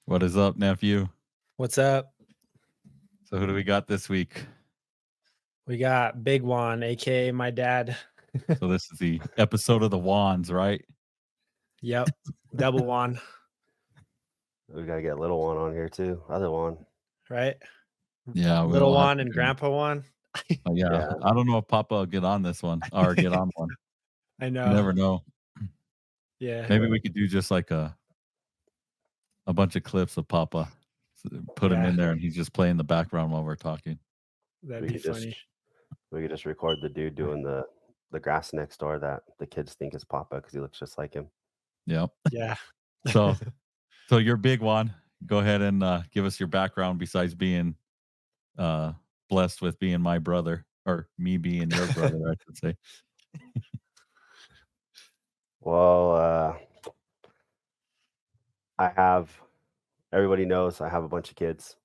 What is up, nephew? What's up? So who do we got this week? We got Big Juan, aka my dad. So this is the episode of the Wands, right? Yep, double Juan, We gotta get little one on here too. Other one. right? Yeah, we Little will have Juan to and do. Grandpa Juan. Yeah, Yeah. I don't know if Papa will get on this one or get on one. I You know. never know. Yeah, Maybe we could do just like a bunch of clips of Papa, put him Yeah. in there, and he's just playing the background while we're talking. that'd We be could just funny. we could just record the dude doing the grass next door that the kids think is Papa because he looks just like him. Yep. Yeah. So you're Big One. Go ahead and give us your background besides being blessed with being my brother, or me being your brother, I should say. Well, I have everybody knows I have a bunch of kids.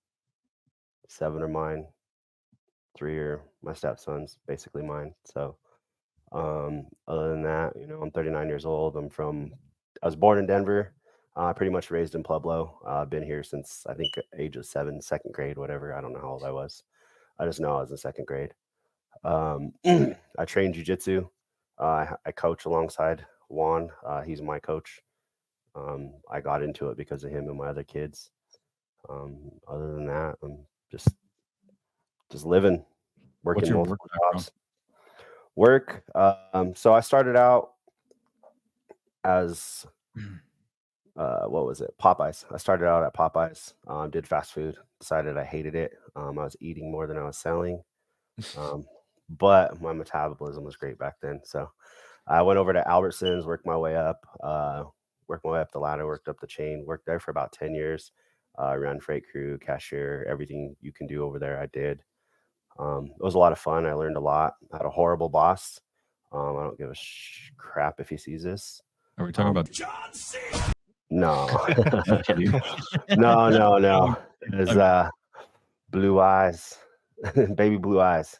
7 are mine. 3 are my stepsons, basically mine. So other than that, I'm 39 years old. I was born in Denver. Pretty much raised in Pueblo. Been here since I think age of 7, second grade, whatever. I don't know how old I was. I just know I was in second grade. I train jiu-jitsu. I coach alongside Juan. He's my coach. I got into it because of him and my other kids. Other than that, I'm just living, What's working your work multiple background? jobs. Work. So I started out as what was it? Popeyes. I started out at Popeyes. Did fast food. Decided I hated it. I was eating more than I was selling. But my metabolism was great back then. So I went over to Albertsons, worked my way up the ladder, worked up the chain, worked there for about 10 years. Ran freight crew, cashier, everything you can do over there, I did. It was a lot of fun. I learned a lot. I had a horrible boss. I don't give a crap if he sees this. Are we talking about John C. No. I'm kidding. No. It was blue eyes, baby blue eyes,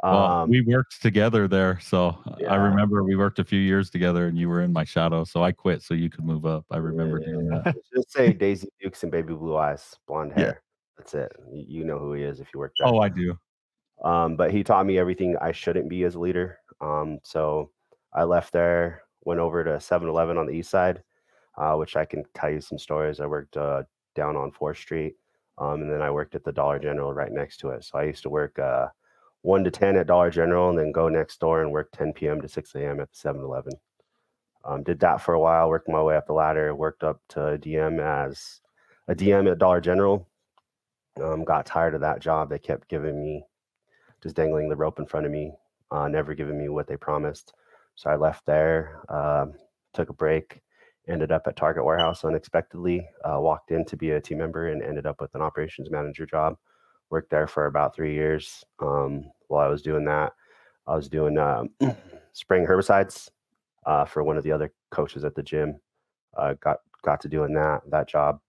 Well, we worked together there, so Yeah. I remember we worked a few years together, and you were in my shadow, so I quit so you could move up. I remember doing that. Let's just say Daisy Dukes and baby blue eyes, blonde Yeah. hair. That's it. You know who he is if you work there. Oh, I do. But he taught me everything I shouldn't be as a leader. So I left there, went over to 7-Eleven on the east side, which I can tell you some stories. I worked down on 4th Street, and then I worked at the Dollar General right next to it. So I used to work 1 to 10 at Dollar General and then go next door and work 10 p.m. to 6 a.m. at the 7-Eleven. Did that for a while, worked my way up the ladder, worked up to a DM at Dollar General. Got tired of that job. They kept giving me, just dangling the rope in front of me, never giving me what they promised. So I left there, took a break, ended up at Target Warehouse unexpectedly, walked in to be a team member and ended up with an operations manager job. Worked there for about 3 years. While I was doing that, I was doing spraying herbicides for one of the other coaches at the gym. Got to doing that job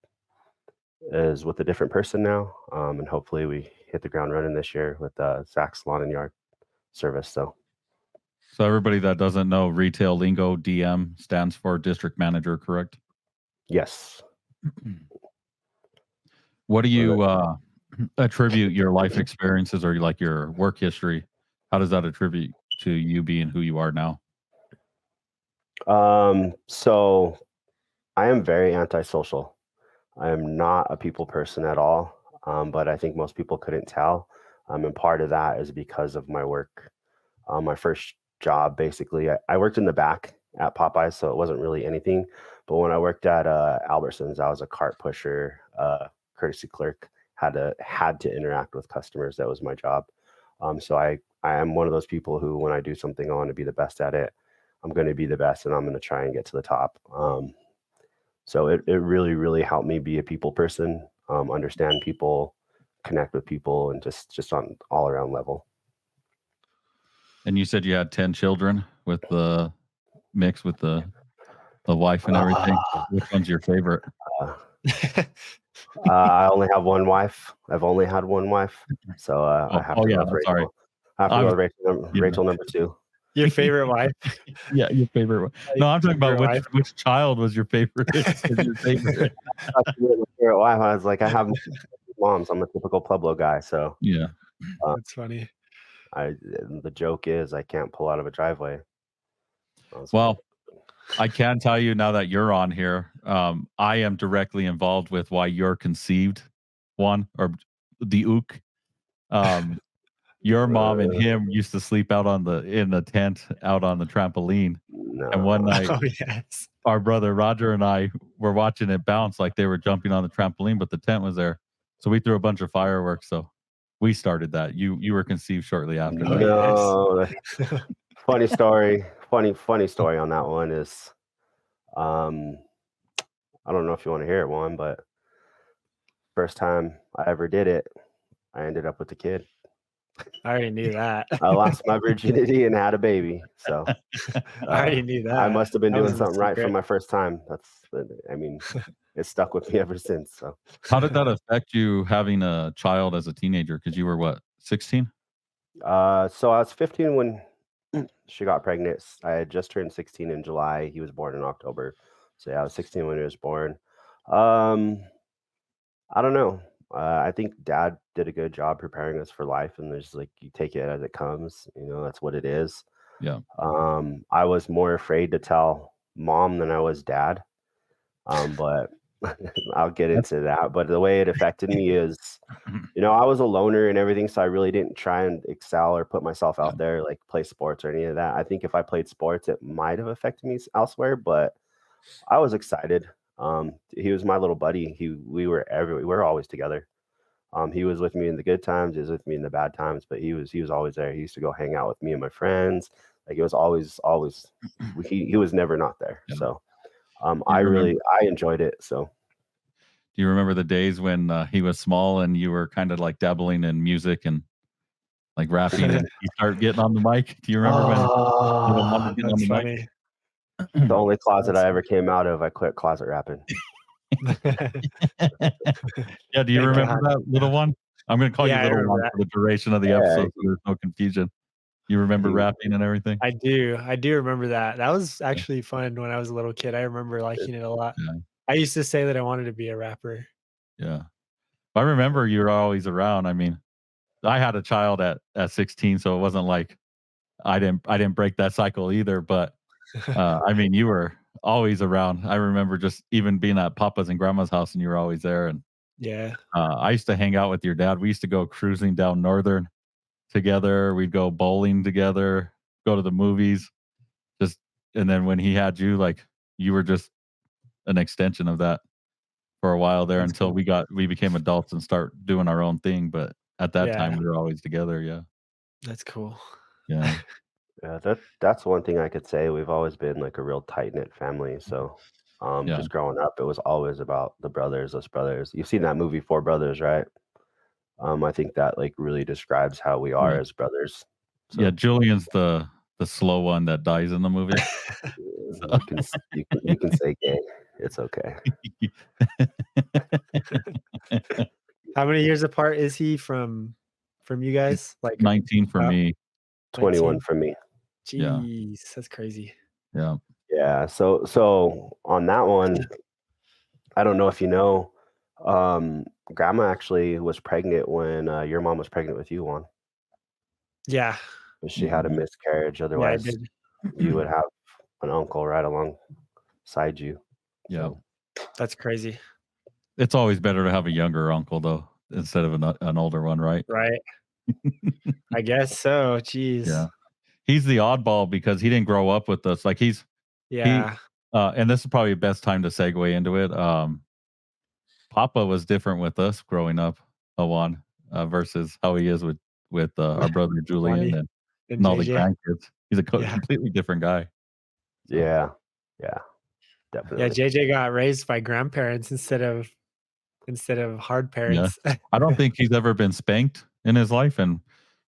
is with a different person now, and hopefully we hit the ground running this year with Zach's Lawn and Yard service. So everybody that doesn't know, retail lingo, DM stands for district manager, correct? yes. What do you attribute your life experiences or like your work history? How does that attribute to you being who you are now? So I am very antisocial. I am not a people person at all, but I think most people couldn't tell. And part of that is because of my work. My first job, basically, I worked in the back at Popeyes, so it wasn't really anything. But when I worked at Albertsons, I was a cart pusher, courtesy clerk, had to interact with customers. That was my job. So I am one of those people who, when I do something, I want to be the best at it. I'm going to be the best, and I'm going to try and get to the top. So it really, really helped me be a people person, understand people, connect with people, and just on all around level. And you said you had 10 children with the mix with the wife and everything. Which one's your favorite? I only have one wife. I've only had one wife, so I have to go with Rachel. Sorry. I have to go with Rachel, Rachel number 2. Your favorite wife? Yeah, your favorite one. Like, No, I'm talking about favorite wife? which child was your favorite? Was your favorite? I was like, I have moms. I'm a typical Pueblo guy, so Yeah. That's funny. the joke is I can't pull out of a driveway. Well, I can tell you now that you're on here, I am directly involved with why you're conceived, Juan, or the Uke. Your mom and him used to sleep out in the tent out on the trampoline. And one night, Oh, yes. our brother Roger and I were watching it bounce like they were jumping on the trampoline, but the tent was there. So we threw a bunch of fireworks. So we started that. You were conceived shortly after that. No, funny story. Funny story on that one is, I don't know if you want to hear it, one, but first time I ever did it, I ended up with a kid. I already knew that. I lost my virginity and had a baby. So I already knew that. I must have been That doing was a something right from secret. my first time. I mean, it stuck with me ever since. So How did that affect you having a child as a teenager? Because you were what, 16? so I was 15 when she got pregnant. I had just turned 16 in July. He was born in October. So yeah, I was 16 when he was born. I don't know. I think dad did a good job preparing us for life, and there's like you take it as it comes. That's what it is. Yeah. I was more afraid to tell mom than I was dad. But I'll get into that. But the way it affected me is, I was a loner and everything, so I really didn't try and excel or put myself out there, like play sports or any of that. I think if I played sports, it might have affected me elsewhere, but I was excited. He was my little buddy. We were everywhere. We were always together. He was with me in the good times. He was with me in the bad times, but he was always there. He used to go hang out with me and my friends. Like it was always. He was never not there. Yeah. So, You I remember- enjoyed it. So. Do you remember the days when he was small and you were kind of like dabbling in music and like rapping and you start getting on the mic? Do you remember when little mom was getting on That's the mic? funny. The only closet I ever came out of, I quit closet rapping. Yeah, do you Thank remember God. that little one? I'm going to call Yeah, I you little remember one that. for the duration of the Yeah, episode so there's no confusion. You remember rapping and everything? I do remember that. That was actually fun when I was a little kid. I remember liking it a lot. Yeah. I used to say that I wanted to be a rapper. Yeah. I remember you were always around. I mean, I had a child at 16, so it wasn't like I didn't break that cycle either, but I mean, you were always around. I remember just even being at Papa's and Grandma's house and you were always there. And Yeah. I used to hang out with your dad. We used to go cruising down Northern together. We'd go bowling together, go to the movies. And then when he had you, like you were just an extension of that for a while there That's until cool. we became adults and start doing our own thing. But at that time Yeah. we were always together. Yeah. That's cool. Yeah. Yeah, that's one thing I could say. We've always been like a real tight knit family. So, Yeah. just growing up, it was always about the brothers, us brothers. You've seen that movie Four Brothers, right? I think that like really describes how we are Yeah. as brothers. So, Yeah. Julian's the slow one that dies in the movie. you can say gay. It's okay. How many years apart is he from you guys? Like 19 for about me. 21 19? for me. Yeah. Jeez, that's crazy. Yeah. Yeah. So on that one, I don't know if you know, grandma actually was pregnant when your mom was pregnant with you, Juan. Yeah. She had a miscarriage. Yeah, I Otherwise, did. you would have an uncle right alongside you. Yeah. So, That's crazy. It's always better to have a younger uncle though instead of an older one, right? Right. I guess so. Jeez. Yeah. He's the oddball because he didn't grow up with us. Like Yeah. and this is probably the best time to segue into it. Papa was different with us growing up, Juan, versus how he is with our brother Julian and and all the JJ. grandkids. He's a Yeah. completely different guy. yeah, Yeah, definitely. JJ got raised by grandparents instead of hard parents. I don't think he's ever been spanked in his life, and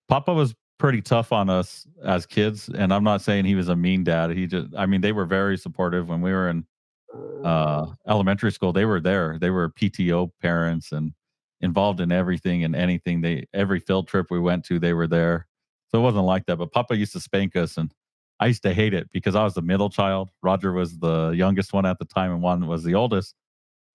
Papa was pretty tough on us as kids. And I'm not saying he was a mean dad. I mean, they were very supportive when we were in elementary school. They were there. They were PTO parents and involved in everything and anything. Every field trip we went to, they were there. So it wasn't like that. But Papa used to spank us, and I used to hate it because I was the middle child. Roger was the youngest one at the time, and Juan was the oldest.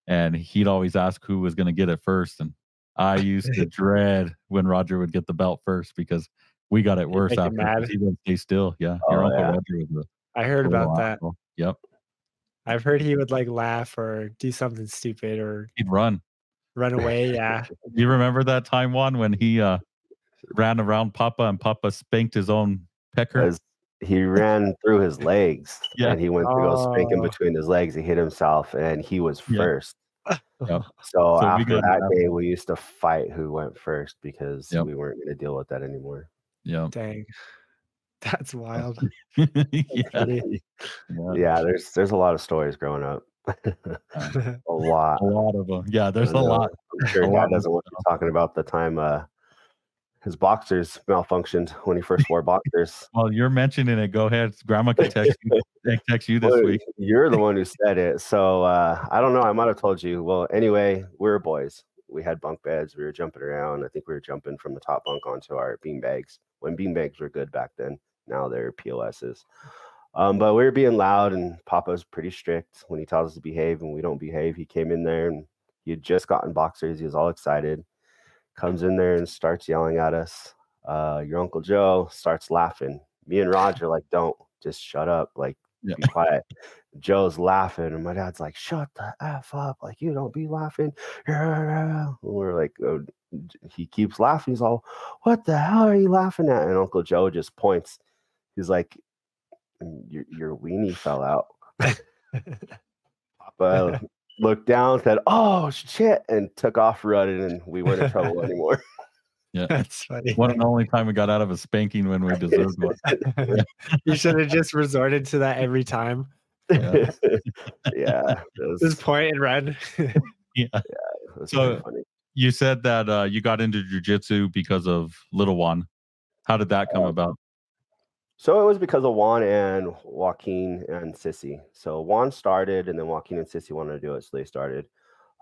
And he'd always ask who was going to get it first. And I used to dread when Roger would get the belt first because we got it worse Make him after because mad. he wouldn't stay still. Yeah, your Oh uncle yeah. Roger was I heard a little about that. asshole. Yep, I've heard he would like laugh or do something stupid or he'd run. run away. Yeah. Do you remember that time, Juan, when he ran around Papa and Papa spanked his own pecker? As he ran through his legs Yeah. and he went to go spank him Oh. between his legs. He hit himself and he was Yeah. first. Yep. So So we after got that after day, him. we used to fight who went first because Yep. we weren't going to deal with that anymore. Yep. Dang. That's wild. Yeah. Actually. Yeah, there's a lot of stories growing up. A lot. A lot of them. Yeah, I there's a know. lot. I'm sure A Dad lot doesn't want to be talking about the time his boxers malfunctioned when he first wore boxers. Well, you're mentioning it. Go ahead. Grandma could text you this Well, week. you're the one who said it. So I don't know. I might have told you. Well, anyway, we were boys. We had bunk beds. We were jumping around. I think we were jumping from the top bunk onto our bean bags when bean bags were good back then. Now they're POSs. But we were being loud, and Papa's pretty strict when he tells us to behave, and we don't behave. He came in there, and he had just gotten boxers. He was all excited. Comes in there and starts yelling at us. Your Uncle Joe starts laughing. Me and Roger like, don't, just shut up. Like, Yeah. be quiet. Joe's laughing, and my dad's like, shut the F up. Like, you don't be laughing. And we're like, oh. He keeps laughing. He's all, what the hell are you laughing at? And Uncle Joe just points. He's like, your weenie fell out. Papa looked down, said, oh shit, and took off running, and we weren't in trouble anymore. Yeah. That's funny. One and only time we got out of a spanking when we deserved one. You should have just resorted to that every time. Yeah. Yeah. Just point and run. Yeah. That's So funny. you said that you got into jujitsu because of little Juan. How did that come about? So it was because of Juan and Joaquin and Sissy. So Juan started, and then Joaquin and Sissy wanted to do it, so they started.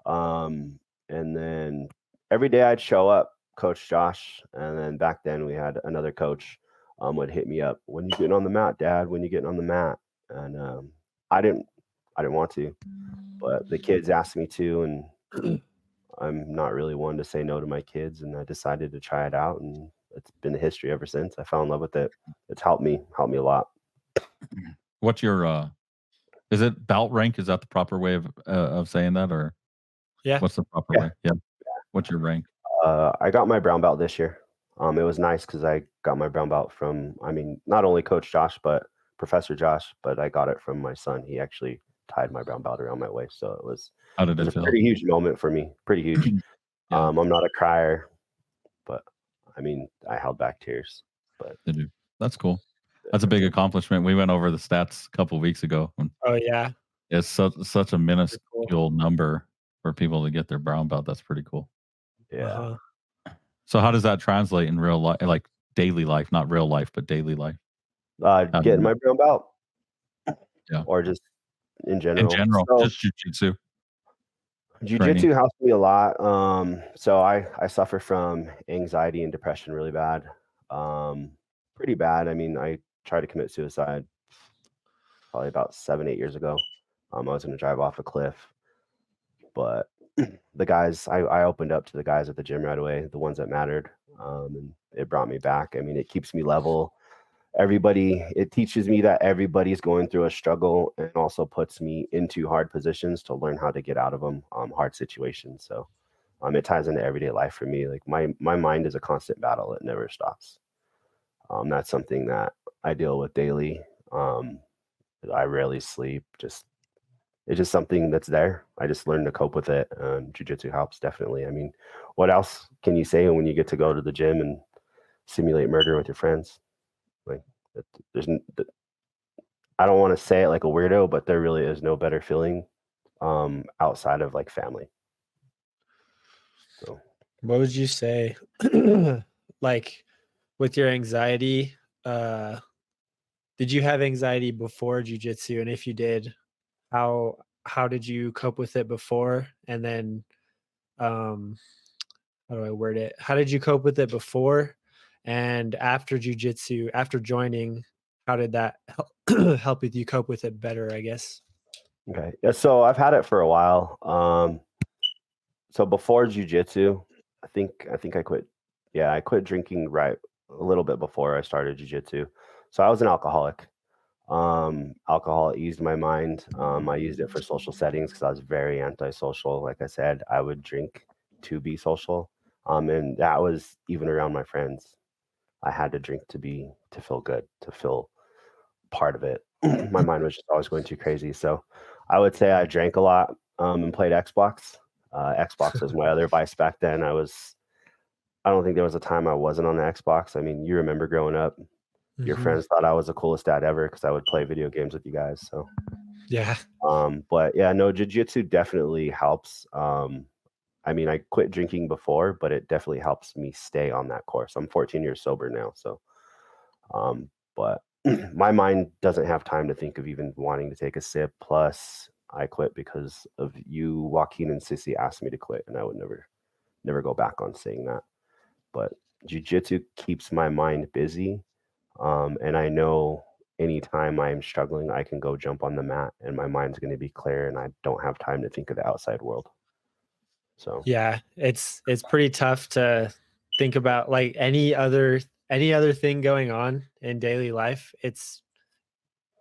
And then every day I'd show up, Coach Josh, and then back then we had another coach would hit me up, when you getting on the mat, Dad? When you getting on the mat? And I didn't want to, but the kids asked me to, and I'm not really one to say no to my kids, and I decided to try it out, and it's been the history ever since. I fell in love with it. It's helped me a lot. What's your is it belt rank? Is that the proper way of saying that, or Yeah. what's the proper way? Yeah. What's your rank? I got my brown belt this year. It was nice because I got my brown belt from, I mean, not only Coach Josh, but Professor Josh, but I got it from my son. He actually tied my brown belt around my waist. So it was How did a it feel? pretty huge moment for me. Pretty huge. Yeah. I'm not a crier, but I mean, I held back tears. But Did you? That's cool. That's a big accomplishment. We went over the stats a couple of weeks ago. Oh yeah. It's such a minuscule number for people to get their brown belt. That's pretty cool. yeah. Uh-huh. So how does that translate in real life, like daily life, not real life, but daily life? Getting my brown belt. Yeah. Or just in general. In general, So, just jujitsu. jiu-jitsu helps me a lot. So I suffer from anxiety and depression really bad. Pretty bad. I mean, I tried to commit suicide probably about 7-8 years ago. I was going to drive off a cliff, but the guys, I opened up to the guys at the gym right away, the ones that mattered, and it brought me back. I mean, it keeps me level. It teaches me that everybody's going through a struggle, and also puts me into hard positions to learn how to get out of them, hard situations. So it ties into everyday life for me. Like my mind is a constant battle. It never stops. That's something that I deal with daily. I rarely sleep. It's just something that's there. I just learn to cope with it. Jiu-jitsu helps, definitely. I mean, what else can you say when you get to go to the gym and simulate murder with your friends? Like, I don't want to say it like a weirdo, but there really is no better feeling outside of like family. So What would you say, like, with your anxiety? Did you have anxiety before jiu-jitsu? And if you did, how did you cope with it before? And then, how do I word it? How did you cope with it before and after jiu-jitsu? After joining, how did that help with you cope with it better, I guess? Okay. Yeah, so I've had it for a while. So before jujitsu, I think I quit. Yeah, I quit drinking right a little bit before I started jujitsu. So I was an alcoholic. Alcohol eased my mind. I used it for social settings because I was very antisocial. Like I said, I would drink to be social. And that was even around my friends. I had to drink to feel good, to feel part of it. My mind was just always going too crazy. So I would say I drank a lot and played Xbox. Xbox was my other vice back then. I don't think there was a time I wasn't on the Xbox. I mean, you remember growing up, your Mhm. friends thought I was the coolest dad ever because I would play video games with you guys. So, Yeah. but yeah, no, jujitsu definitely helps. I mean, I quit drinking before, but it definitely helps me stay on that course. I'm 14 years sober now, so but my mind doesn't have time to think of even wanting to take a sip. Plus, I quit because of you, Joaquin, and Sissy asked me to quit, and I would never go back on saying that. But jujitsu keeps my mind busy, and I know anytime I am struggling, I can go jump on the mat, and my mind's going to be clear, and I don't have time to think of the outside world. So Yeah, it's pretty tough to think about like any other thing going on in daily life. It's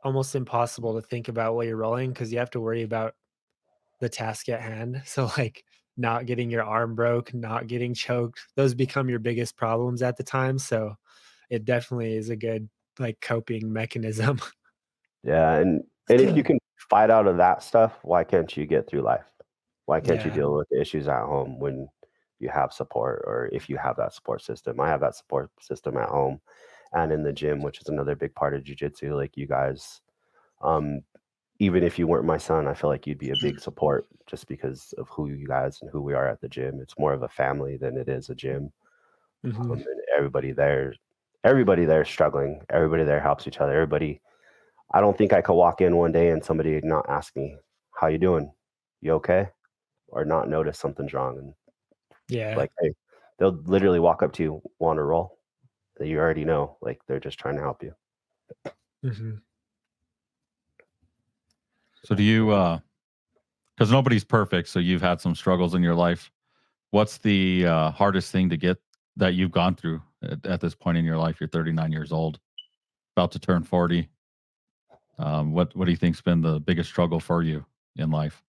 almost impossible to think about what you're rolling because you have to worry about the task at hand. So like not getting your arm broke, not getting choked, those become your biggest problems at the time. So it definitely is a good like coping mechanism. yeah, and if you can fight out of that stuff, why can't you get through life? Why can't you Yeah. deal with the issues at home when you have support, or if you have that support system? I have that support system at home and in the gym, which is another big part of jujitsu. Like you guys, um, even if you weren't my son, I feel like you'd be a big support just because of who you guys and who we are at the gym. It's more of a family than it is a gym. Mhm. And everybody there is struggling. Everybody there helps each other. Everybody. I don't think I could walk in one day and somebody not ask me, "How you doing? You okay?" Or not notice something's wrong. And Yeah. like, hey, they'll literally walk up to you, want to roll. That you already know, like they're just trying to help you. Mhm. So do you because nobody's perfect, so you've had some struggles in your life. What's the hardest thing to get that you've gone through at this point in your life? You're 39 years old, about to turn 40. What do you think's been the biggest struggle for you in life?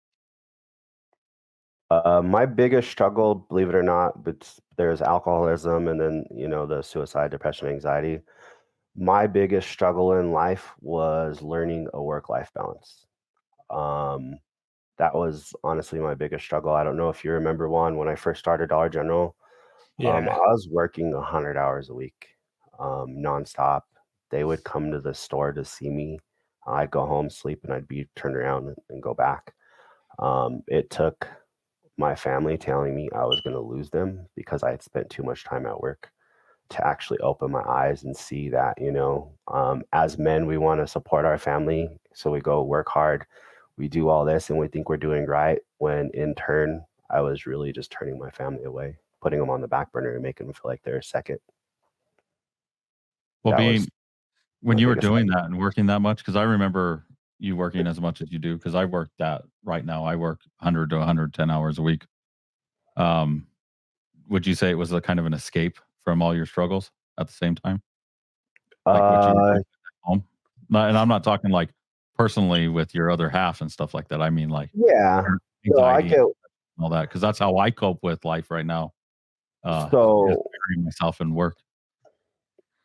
My biggest struggle, believe it or not, but there's alcoholism and then the suicide, depression, anxiety. My biggest struggle in life was learning a work-life balance. Um, that was honestly my biggest struggle. I don't know if you remember, Juan, when I first started Dollar General. I Yeah. was working 100 hours a week, nonstop. They would come to the store to see me. I'd go home, sleep, and I'd be turned around and go back. It took my family telling me I was going to lose them because I had spent too much time at work to actually open my eyes and see that, as men, we want to support our family. So we go work hard. We do all this and we think we're doing right when in turn, I was really just turning my family away, putting them on the back burner and making them feel like they're a second. Well, That was being when my you were biggest doing struggle. that and working that much, because I remember you working as much as you do, because I work that right now. I work 100 to 110 hours a week. Um, would you say it was a kind of an escape from all your struggles at the same time? Like what you were Uh, doing at home? And I'm not talking like personally with your other half and stuff like that. I mean like yeah. No, I anxiety get and all that, because that's how I cope with life right now. Is so burying myself in work.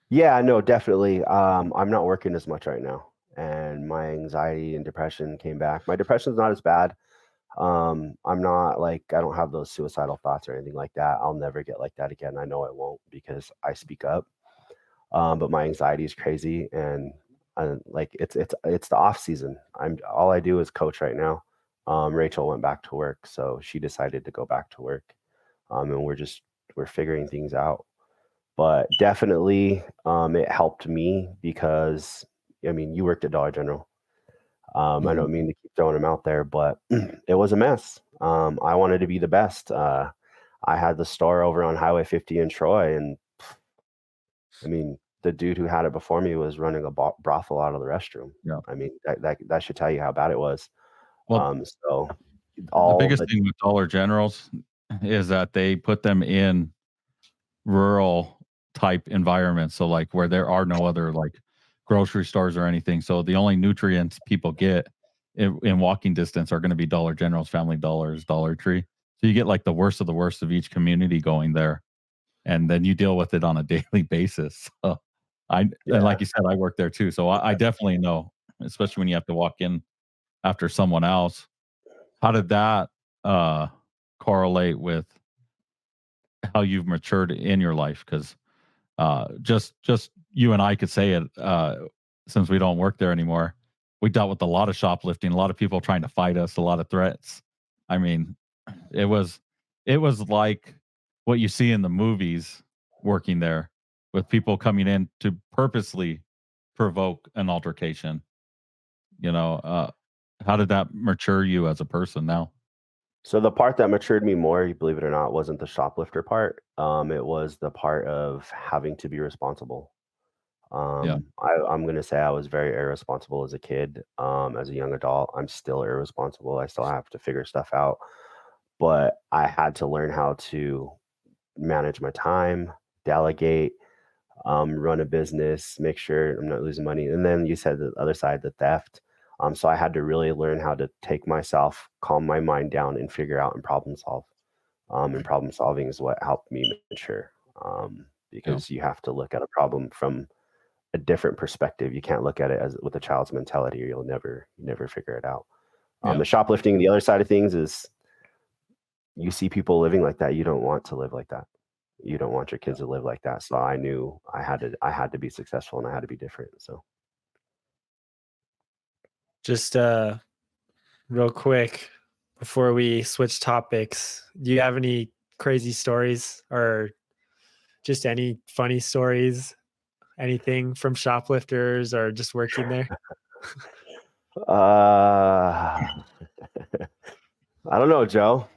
yeah, no, definitely. I'm not working as much right now, and my anxiety and depression came back. My depression's not as bad. I'm not like I don't have those suicidal thoughts or anything like that. I'll never get like that again. I know I won't because I speak up. But my anxiety is crazy, and like it's the off season. All I do is coach right now. Rachel went back to work, so she decided to go back to work, and we're figuring things out. But definitely, it helped me because I mean, you worked at Dollar General. I Mhm. don't mean to keep throwing them out there, but it was a mess. I wanted to be the best. I had the store over on Highway 50 in Troy, and I mean, the dude who had it before me was running a brothel out of the restroom. Yeah. I mean, that should tell you how bad it was. Well, So the biggest thing with Dollar Generals is that they put them in rural type environments. So like where there are no other like grocery stores or anything. So the only nutrients people get in walking distance are going to be Dollar Generals, Family Dollars, Dollar Tree. So you get like the worst of each community going there. And then you deal with it on a daily basis. So and like you said, I work there too. So I definitely know, especially when you have to walk in after someone else. How did that correlate with how you've matured in your life? Because just you and I could say it, since we don't work there anymore. We dealt with a lot of shoplifting, a lot of people trying to fight us, a lot of threats. I mean, it was like what you see in the movies working there, with people coming in to purposely provoke an altercation. How did that mature you as a person now? So the part that matured me more, you believe it or not, wasn't the shoplifter part. It was the part of having to be responsible. I'm going to say I was very irresponsible as a kid. As a young adult, I'm still irresponsible. I still have to figure stuff out. But I had to learn how to manage my time, delegate, run a business, make sure I'm not losing money. And then you said the other side, the theft. So I had to really learn how to take myself, calm my mind down, and figure out and problem solve. And problem solving is what helped me mature. Because you have to look at a problem from a different perspective. You can't look at it as with a child's mentality, or you'll never figure it out. The shoplifting, the other side of things is, you see people living like that. You don't want to live like that. You don't want your kids to live like that. So I knew I had to be successful, and I had to be different. So Just real quick before we switch topics, do you have any crazy stories or just any funny stories? Anything from shoplifters or just working there? I don't know, Joe.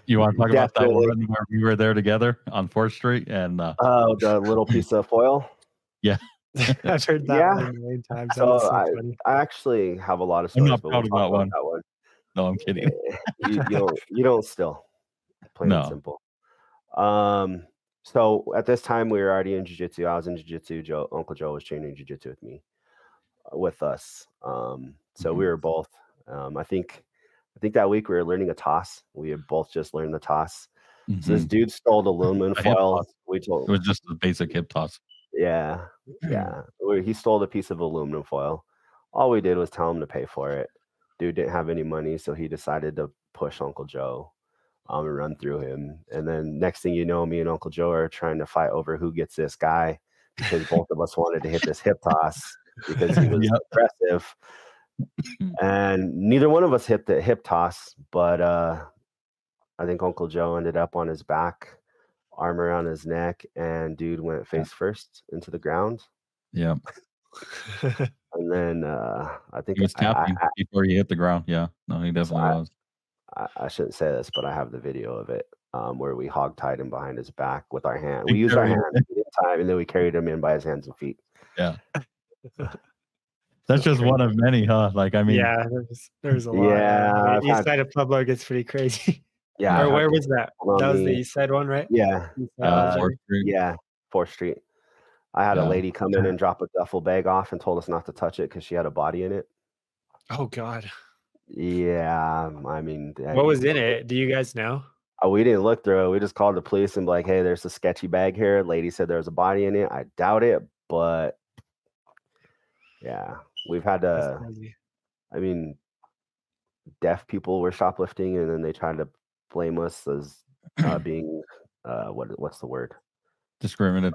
You want to talk about that one where we were there together on 4th Street and the little piece of foil? Yeah. I've heard that one a million times. So Funny. I actually have a lot of I'm stories, not but proud we'll of talk that about one. that one. No, I'm kidding. You don't still. Plain and simple. So at this time we were already in jiu-jitsu. I was in jiu-jitsu. Uncle Joe was training jiu-jitsu with us. So we were both. I think that week we were learning a toss. We had both just learned the toss. So this dude stole the aluminum foil. It was just a basic hip toss. Yeah. He stole a piece of aluminum foil. All we did was tell him to pay for it. Dude didn't have any money, so he decided to push Uncle Joe and run through him. And then next thing you know, me and Uncle Joe are trying to fight over who gets this guy, because both of us wanted to hit this hip toss because he was aggressive. And neither one of us hit the hip toss, but I think Uncle Joe ended up on his back, arm around his neck, and dude went face first into the ground. Yeah. And then I think he was tapping before he hit the ground. Yeah. No, he definitely was. I shouldn't say this, but I have the video of it where we hog-tied him behind his back with our hand. We used our hands in time, and then we carried him in by his hands and feet. Yeah. That's just one of many, huh? Like, I mean, yeah, there's a lot. Yeah, the east side of Pueblo gets pretty crazy. Yeah. Or where was that? That was the east side one, right? Yeah. 4th Street. Yeah, 4th Street. I had a lady come in and drop a duffel bag off and told us not to touch it because she had a body in it. Oh God. Yeah, I mean, what was in it? Do you guys know? We didn't look through it. We just called the police and be like, hey, there's a sketchy bag here. Lady said there was a body in it. I doubt it, but yeah, we've had to. I mean, deaf people were shoplifting, and then they tried to blame us as being what's the word? Discriminating.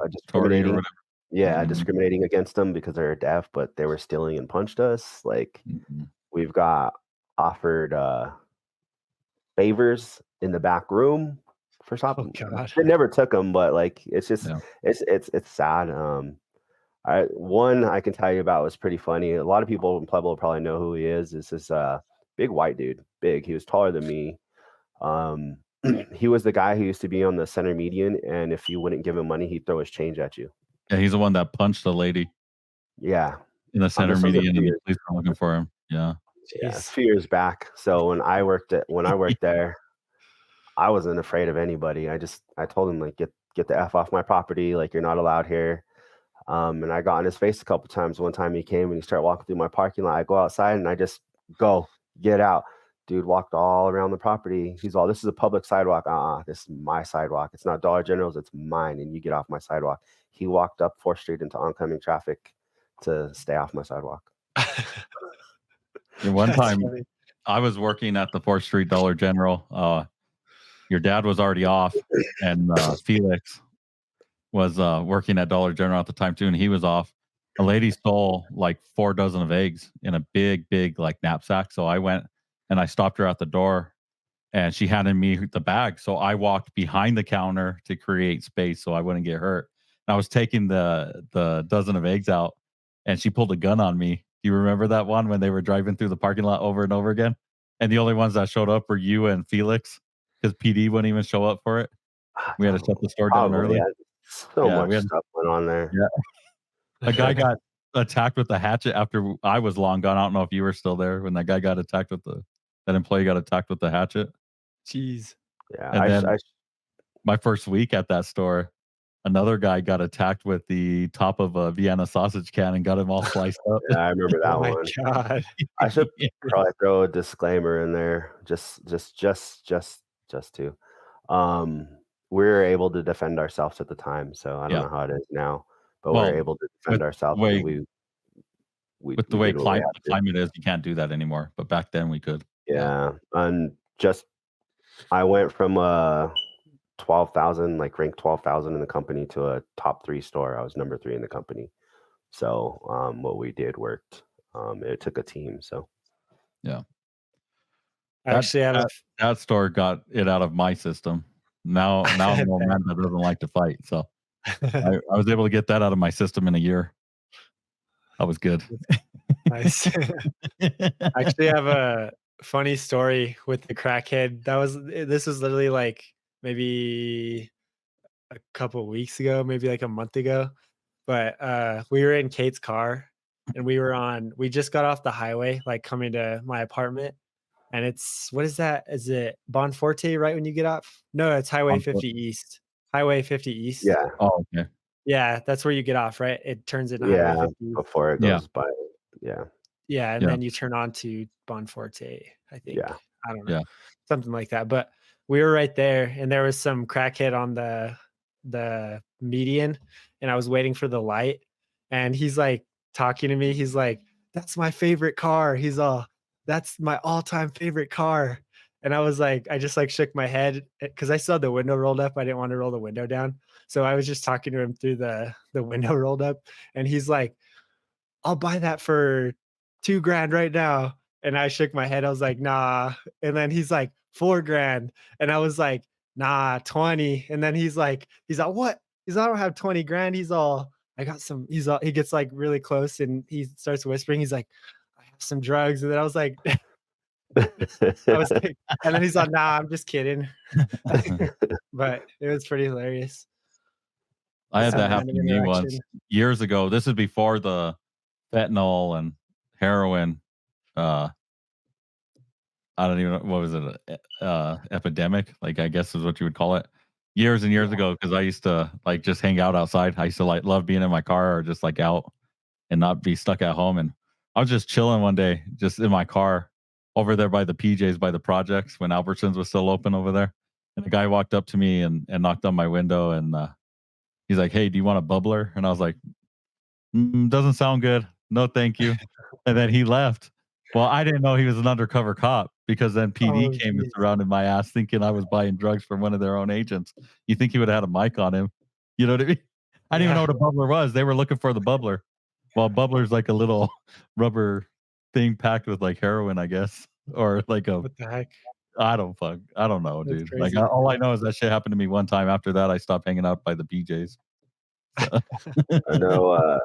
Yeah, discriminating against them because they're deaf, but they were stealing and punched us. Like we've got offered favors in the back room for shopping. Oh, God. They never took them, but like it's just it's sad. One I can tell you about was pretty funny. A lot of people in Pueblo probably know who he is. It's this big white dude. Big. He was taller than me. He was the guy who used to be on the center median, and if you wouldn't give him money, he'd throw his change at you. Yeah, he's the one that punched the lady Yeah. in the center This was a median, few and the years, police were looking for him. Yeah. yeah, a Jeez. few years back. So when I worked there, I wasn't afraid of anybody. I told him like get the F off my property, like you're not allowed here. And I got in his face a couple times. One time he came and he started walking through my parking lot. I go outside and I just go, get out. Dude walked all around the property. He's all, this is a public sidewalk. This is my sidewalk. It's not Dollar General's, it's mine. And you get off my sidewalk. He walked up 4th Street into oncoming traffic to stay off my sidewalk. And one That's time funny. I was working at the 4th Street Dollar General. Your dad was already off, and Felix was working at Dollar General at the time too, and he was off. A lady stole like 4 dozen of eggs in a big like knapsack. So I went and I stopped her at the door, and she handed me the bag. So I walked behind the counter to create space so I wouldn't get hurt. And I was taking the dozen of eggs out, and she pulled a gun on me. Do you remember that one when they were driving through the parking lot over and over again? And the only ones that showed up were you and Felix, because PD wouldn't even show up for it. We had to shut the store down early. Yeah. So Yeah, much stuff went on there. Yeah. A guy got attacked with a hatchet after I was long gone. I don't know if you were still there when that guy got attacked with that employee got attacked with the hatchet. Jeez. Yeah. And then my first week at that store, another guy got attacked with the top of a Vienna sausage can and got him all sliced up. Yeah, I remember that Oh my one. God. I should probably throw a disclaimer in there, just to. We were able to defend ourselves at the time, so I don't know how it is now, but Well, we're able to defend ourselves. way- And we With the way did what we had the to. climate is, you can't do that anymore. But back then we could. Yeah, and I went from 12,000, like ranked 12,000 in the company, to a top 3 store. I was number 3 in the company. So what we did worked. It took a team. So Yeah. I actually have that store got it out of my system. Now I'm a man that doesn't like to fight. So I was able to get that out of my system in a year. That was good. nice. I actually have a funny story with the crackhead. This was literally like maybe a couple weeks ago, maybe like a month ago. But we were in Kate's car and we just got off the highway, like coming to my apartment. And it's, what is that? Is it Bonforte right when you get off? No, it's Highway 50 East. Highway 50 East. yeah, Oh, okay. Yeah, that's where you get off, right? It turns into Highway 50. before it goes by. Yeah. Yeah, and Yeah. then you turn on to Bonforte, I think. Yeah. I don't know. Yeah. Something like that. But we were right there and there was some crackhead on the median and I was waiting for the light and he's like talking to me. He's like, "That's my favorite car." He's all, "That's my all-time favorite car." And I was like, I just like shook my head because I saw the window rolled up. I didn't want to roll the window down. So I was just talking to him through the window rolled up. And he's like, "I'll buy that for $2,000 right now." And I shook my head. I was like, "Nah." And then he's like, $4,000. And I was like, "Nah, 20." And then he's like, "What?" He's all, "I don't have 20 grand." He's all, "I got some." He gets like really close and he starts whispering. He's like, "I have some drugs." And then I was like, and then he's like, "Nah, I'm just kidding." But it was pretty hilarious. I had Some that happen to random me once interaction. years ago. This is before the fentanyl and heroin. I don't even know, what was it? Epidemic, like I guess is what you would call it. Years and years ago, because I used to like just hang out outside. I used to like love being in my car or just like out and not be stuck at home. And I was just chilling one day, just in my car over there by the PJs, by the projects when Albertsons was still open over there. And a guy walked up to me and knocked on my window and he's like, "Hey, do you want a bubbler?" And I was like, "Doesn't sound good. No, thank you." And then he left. Well, I didn't know he was an undercover cop because then PD Oh, came and geez. surrounded my ass thinking I was buying drugs from one of their own agents. You think he would have had a mic on him? You know what I mean? I didn't even know Yeah. what a bubbler was. They were looking for the bubbler. Well, bubbler's like a little rubber thing packed with like heroin, I guess. Or like a, What the heck? I don't know, That's dude. Like crazy. all I know is that shit happened to me one time. After that, I stopped hanging out by the PJs. I know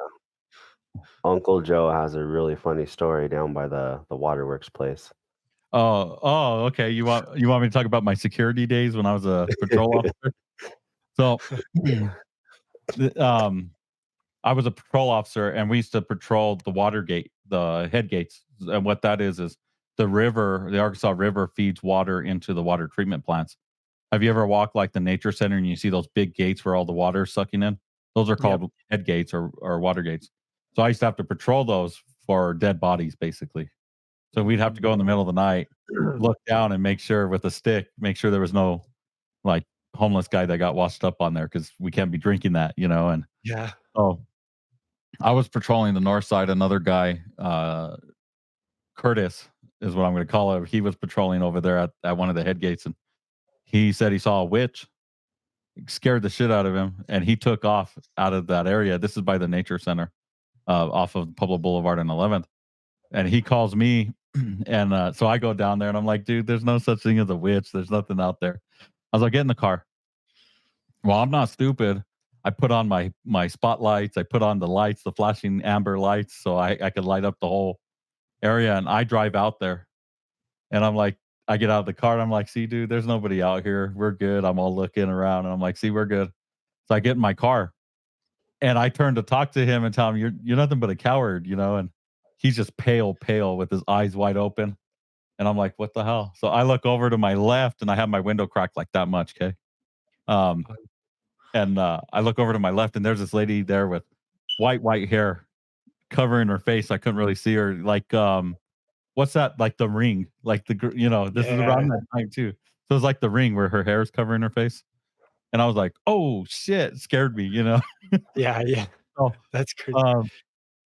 Uncle Joe has a really funny story down by the waterworks place. Oh, okay. You want me to talk about my security days when I was a patrol officer? So, I was a patrol officer, and we used to patrol the water gate, the head gates. And what that is the river, the Arkansas River feeds water into the water treatment plants. Have you ever walked like the nature center and you see those big gates where all the water is sucking in? Those are called head gates or water gates. So I used to have to patrol those for dead bodies, basically. So we'd have to go in the middle of the night, look down and make sure with a stick, make sure there was no like homeless guy that got washed up on there, because we can't be drinking that, And Yeah. I was patrolling the north side. Another guy, Curtis is what I'm going to call him. He was patrolling over there at one of the head gates, and he said he saw a witch. It scared the shit out of him, and he took off out of that area. This is by the nature center, off of Pueblo Boulevard and 11th. And he calls me, and so I go down there, and I'm like, dude, there's no such thing as a witch. There's nothing out there. I was like, get in the car. Well, I'm not stupid. I put on my spotlights. I put on the lights, the flashing amber lights, so I could light up the whole area. And I drive out there, and I'm like, I get out of the car, and I'm like, see, dude, there's nobody out here. We're good. I'm all looking around, and I'm like, see, we're good. So I get in my car, and I turn to talk to him and tell him, you're nothing but a coward, And he's just pale with his eyes wide open. And I'm like, what the hell? So I look over to my left, and I have my window cracked like that much, okay? And I look over to my left, and there's this lady there with white hair covering her face. I couldn't really see her. Like, what's that? Like The Ring. Like this is around that time too. So it's like The Ring where her hair is covering her face. And I was like, oh shit, it scared me, Yeah. So, that's crazy.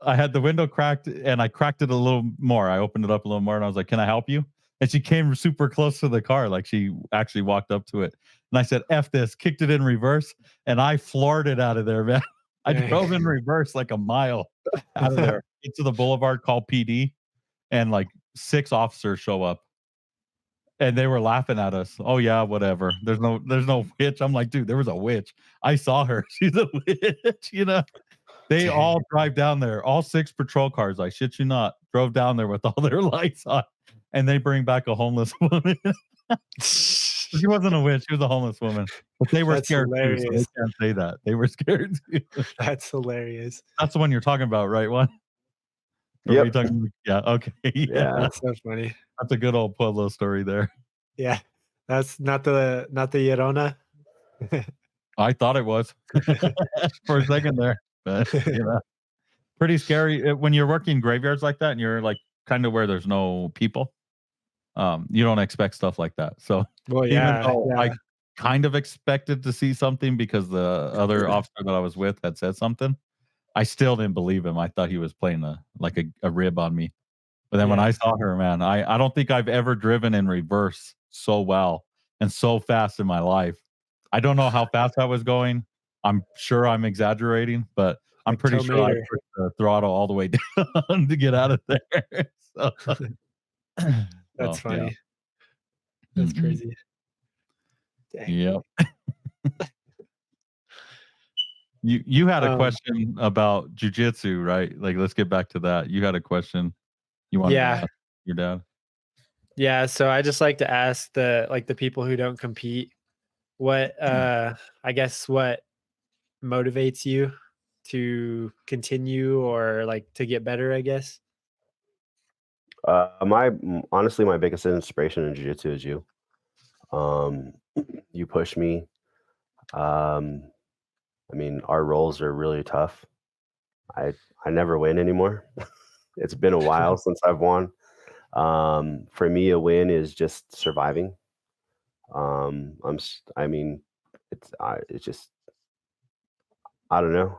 I had the window cracked, and I cracked it a little more. I opened it up a little more, and I was like, can I help you? And she came super close to the car. Like, she actually walked up to it. And I said, F this, kicked it in reverse, and I floored it out of there, man. I drove in reverse like a mile out of there into the boulevard, called PD, and like 6 officers show up. And they were laughing at us. Oh yeah, whatever. There's no witch. I'm like, dude, there was a witch. I saw her. She's a witch, They all drive down there. All 6 patrol cars, I shit you not, drove down there with all their lights on, and they bring back a homeless woman. She wasn't a witch. She was a homeless woman. But they were scared too, so they can't say that. They were scared too. That's hilarious. That's the one you're talking about, right, Juan? Yep. Yeah, okay. Yeah, that's so funny. That's a good old Pueblo story there. Yeah. That's not the Llorona. I thought it was for a second there. But, pretty scary when you're working graveyards like that, and you're like kind of where there's no people. You don't expect stuff like that. So even though I kind of expected to see something because the other officer that I was with had said something, I still didn't believe him. I thought he was playing a rib on me. But then when I saw her, man, I don't think I've ever driven in reverse so well and so fast in my life. I don't know how fast I was going. I'm sure I'm exaggerating, but I'm pretty sure I pushed the throttle all the way down to get out of there. So, that's funny. Yeah. That's crazy. Dang. Yep. You had a question about jujitsu, right? Like, let's get back to that. You had a question you wanted to ask your dad. Yeah, so I just like to ask the people who don't compete, what I guess what motivates you to continue or like to get better, I guess. Honestly, my biggest inspiration in jiu-jitsu is you. You push me. I mean, our roles are really tough. I never win anymore. It's been a while since I've won. For me, a win is just surviving. It's just, I don't know.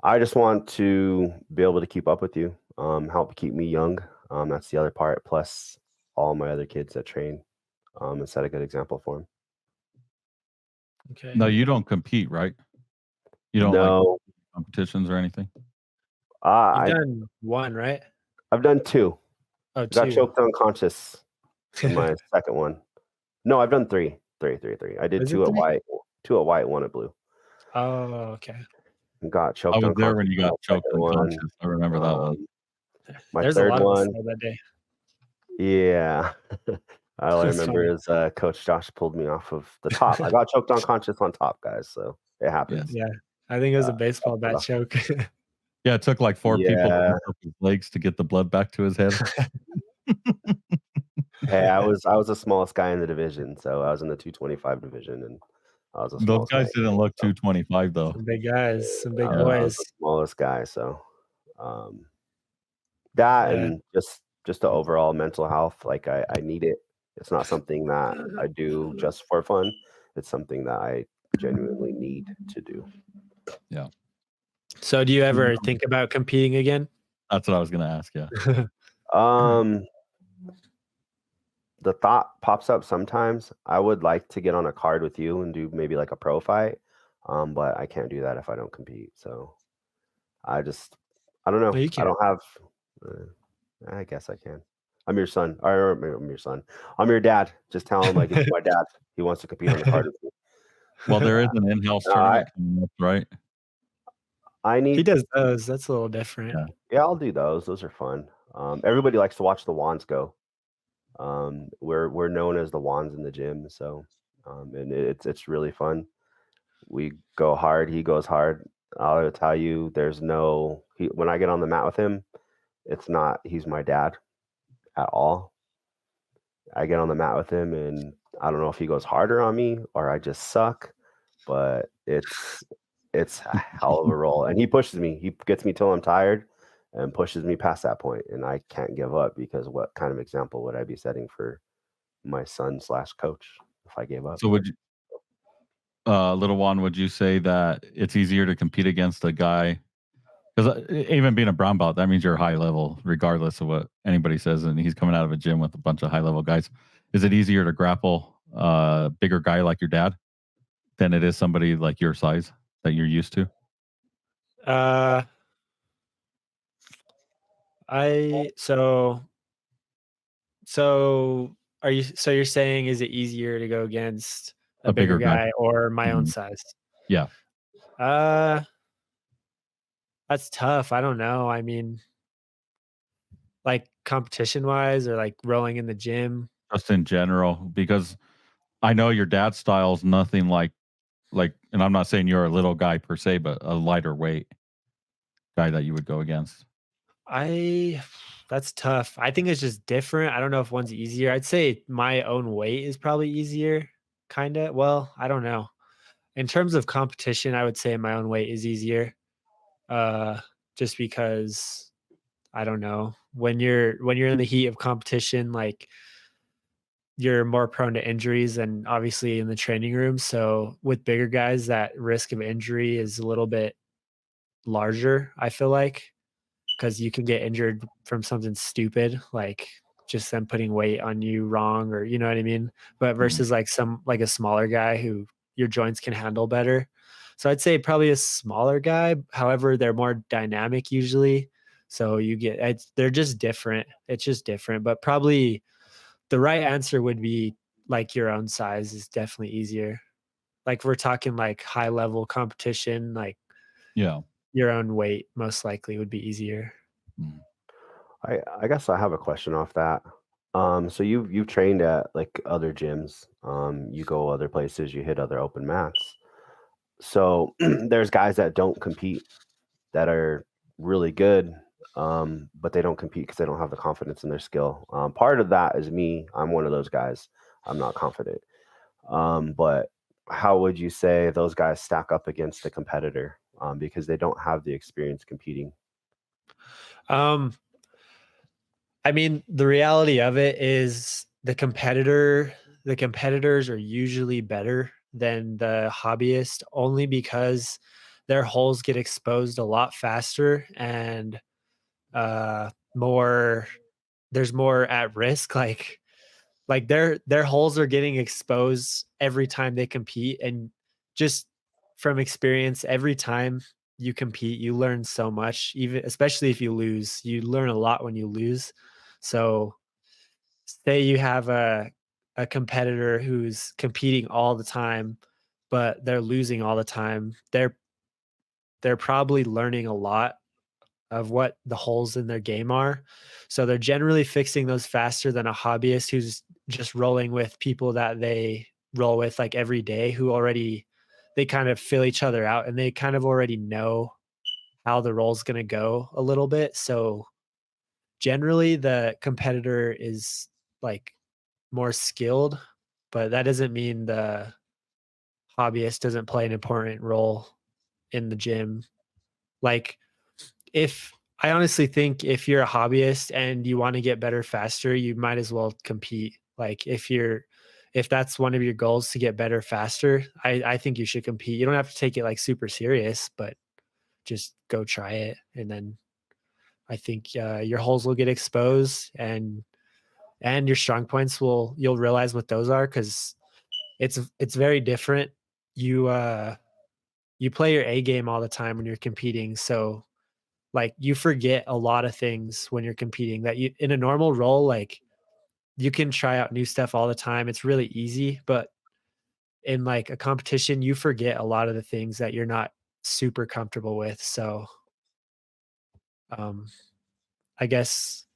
I just want to be able to keep up with you, help keep me young. That's the other part. Plus all my other kids that train, and set a good example for them. Okay. No, you don't compete, right? You don't like competitions or anything? You've done one, right? I've done 2. Oh, got choked unconscious in my second one. No, I've done 3. I did 2 at white, 1 at blue. Oh, okay. Got choked I was unconscious. there when you got choked unconscious. I remember that one. My There's third a lot one. of that day. Yeah. All I remember is Coach Josh pulled me off of the top. I got choked unconscious on top, guys. So it happens. Yeah. I think it was a baseball bat choke. Yeah, it took like 4 people to Yeah. lift up his legs to get the blood back to his head. Hey, I was the smallest guy in the division, so I was in the 225 division, and I was the Those smallest guy. guys didn't look 225 though. Some big guys, some big I was boys. the smallest guy, so that Yeah. and just the overall mental health, like I need it. It's not something that I do just for fun. It's something that I genuinely need to do. Yeah. So do you ever think about competing again? That's what I was gonna ask, yeah. The thought pops up sometimes. I would like to get on a card with you and do maybe like a pro fight, but I can't do that if I don't compete. So I don't know. Well, you I can. don't have. I guess I can. I'm your son. Or I'm your son. I'm your dad. Just tell him like it's my dad. He wants to compete on the card with me. Well, there is an in-house No, tournament coming up, right? I He need. does those. That's a little different. Yeah. Yeah, I'll do those. Those are fun. Everybody likes to watch the wands go. We're known as the wands in the gym, so and it's really fun. We go hard. He goes hard. I'll tell you, there's no. When I get on the mat with him, it's not. He's my dad at all. I get on the mat with him, and I don't know if he goes harder on me or I just suck, but it's a hell of a roll. And he pushes me. He gets me till I'm tired and pushes me past that point, and I can't give up because what kind of example would I be setting for my son/coach if I gave up? So would you little Juan, would you say that it's easier to compete against a guy? Because even being a brown belt, that means you're high level, regardless of what anybody says. And he's coming out of a gym with a bunch of high level guys. Is it easier to grapple a bigger guy like your dad than it is somebody like your size that you're used to? So you're saying is it easier to go against a bigger bigger guy. guy or my own Mhm. size? Yeah. That's tough. I don't know. I mean, like competition wise or like rowing in the gym. Just in general, because I know your dad's style is nothing like, and I'm not saying you're a little guy per se, but a lighter weight guy that you would go against. That's tough. I think it's just different. I don't know if one's easier. I'd say my own weight is probably easier, kind of. Well, I don't know. In terms of competition, I would say my own weight is easier. Just because I don't know. When you're in the heat of competition, like you're more prone to injuries and obviously in the training room. So with bigger guys, that risk of injury is a little bit larger, I feel like, because you can get injured from something stupid, like just them putting weight on you wrong, or you know what I mean? But versus like a smaller guy who your joints can handle better. So I'd say probably a smaller guy. However, they're more dynamic usually. So they're just different. It's just different. But probably the right answer would be like your own size is definitely easier. Like we're talking like high level competition, like Yeah. your own weight most likely would be easier. Mhm. I guess I have a question off that. So you've trained at like other gyms. You go other places. You hit other open mats. So there's guys that don't compete that are really good, but they don't compete because they don't have the confidence in their skill. Part of that is me. I'm one of those guys. I'm not confident. But how would you say those guys stack up against a competitor because they don't have the experience competing? I mean, the reality of it is the competitors are usually better than the hobbyist only because their holes get exposed a lot faster and more there's more at risk, like their holes are getting exposed every time they compete, and just from experience, every time you compete you learn so much, even especially if you lose, you learn a lot when you lose. So say you have a competitor who's competing all the time but they're losing all the time, they're probably learning a lot of what the holes in their game are. So they're generally fixing those faster than a hobbyist who's just rolling with people that they roll with like every day, who already they kind of fill each other out, and they kind of already know how the role's going to go a little bit. So generally the competitor is like more skilled, but that doesn't mean the hobbyist doesn't play an important role in the gym. Like, if I honestly think if you're a hobbyist and you want to get better faster, you might as well compete. Like, if that's one of your goals to get better faster, I think you should compete. You don't have to take it like super serious, but just go try it. And then I think your holes will get exposed, and your strong points you'll realize what those are, because it's very different. You play your A game all the time when you're competing, so like you forget a lot of things when you're competing that you in a normal role, like you can try out new stuff all the time. It's really easy, but in like a competition, you forget a lot of the things that you're not super comfortable with. So um I guess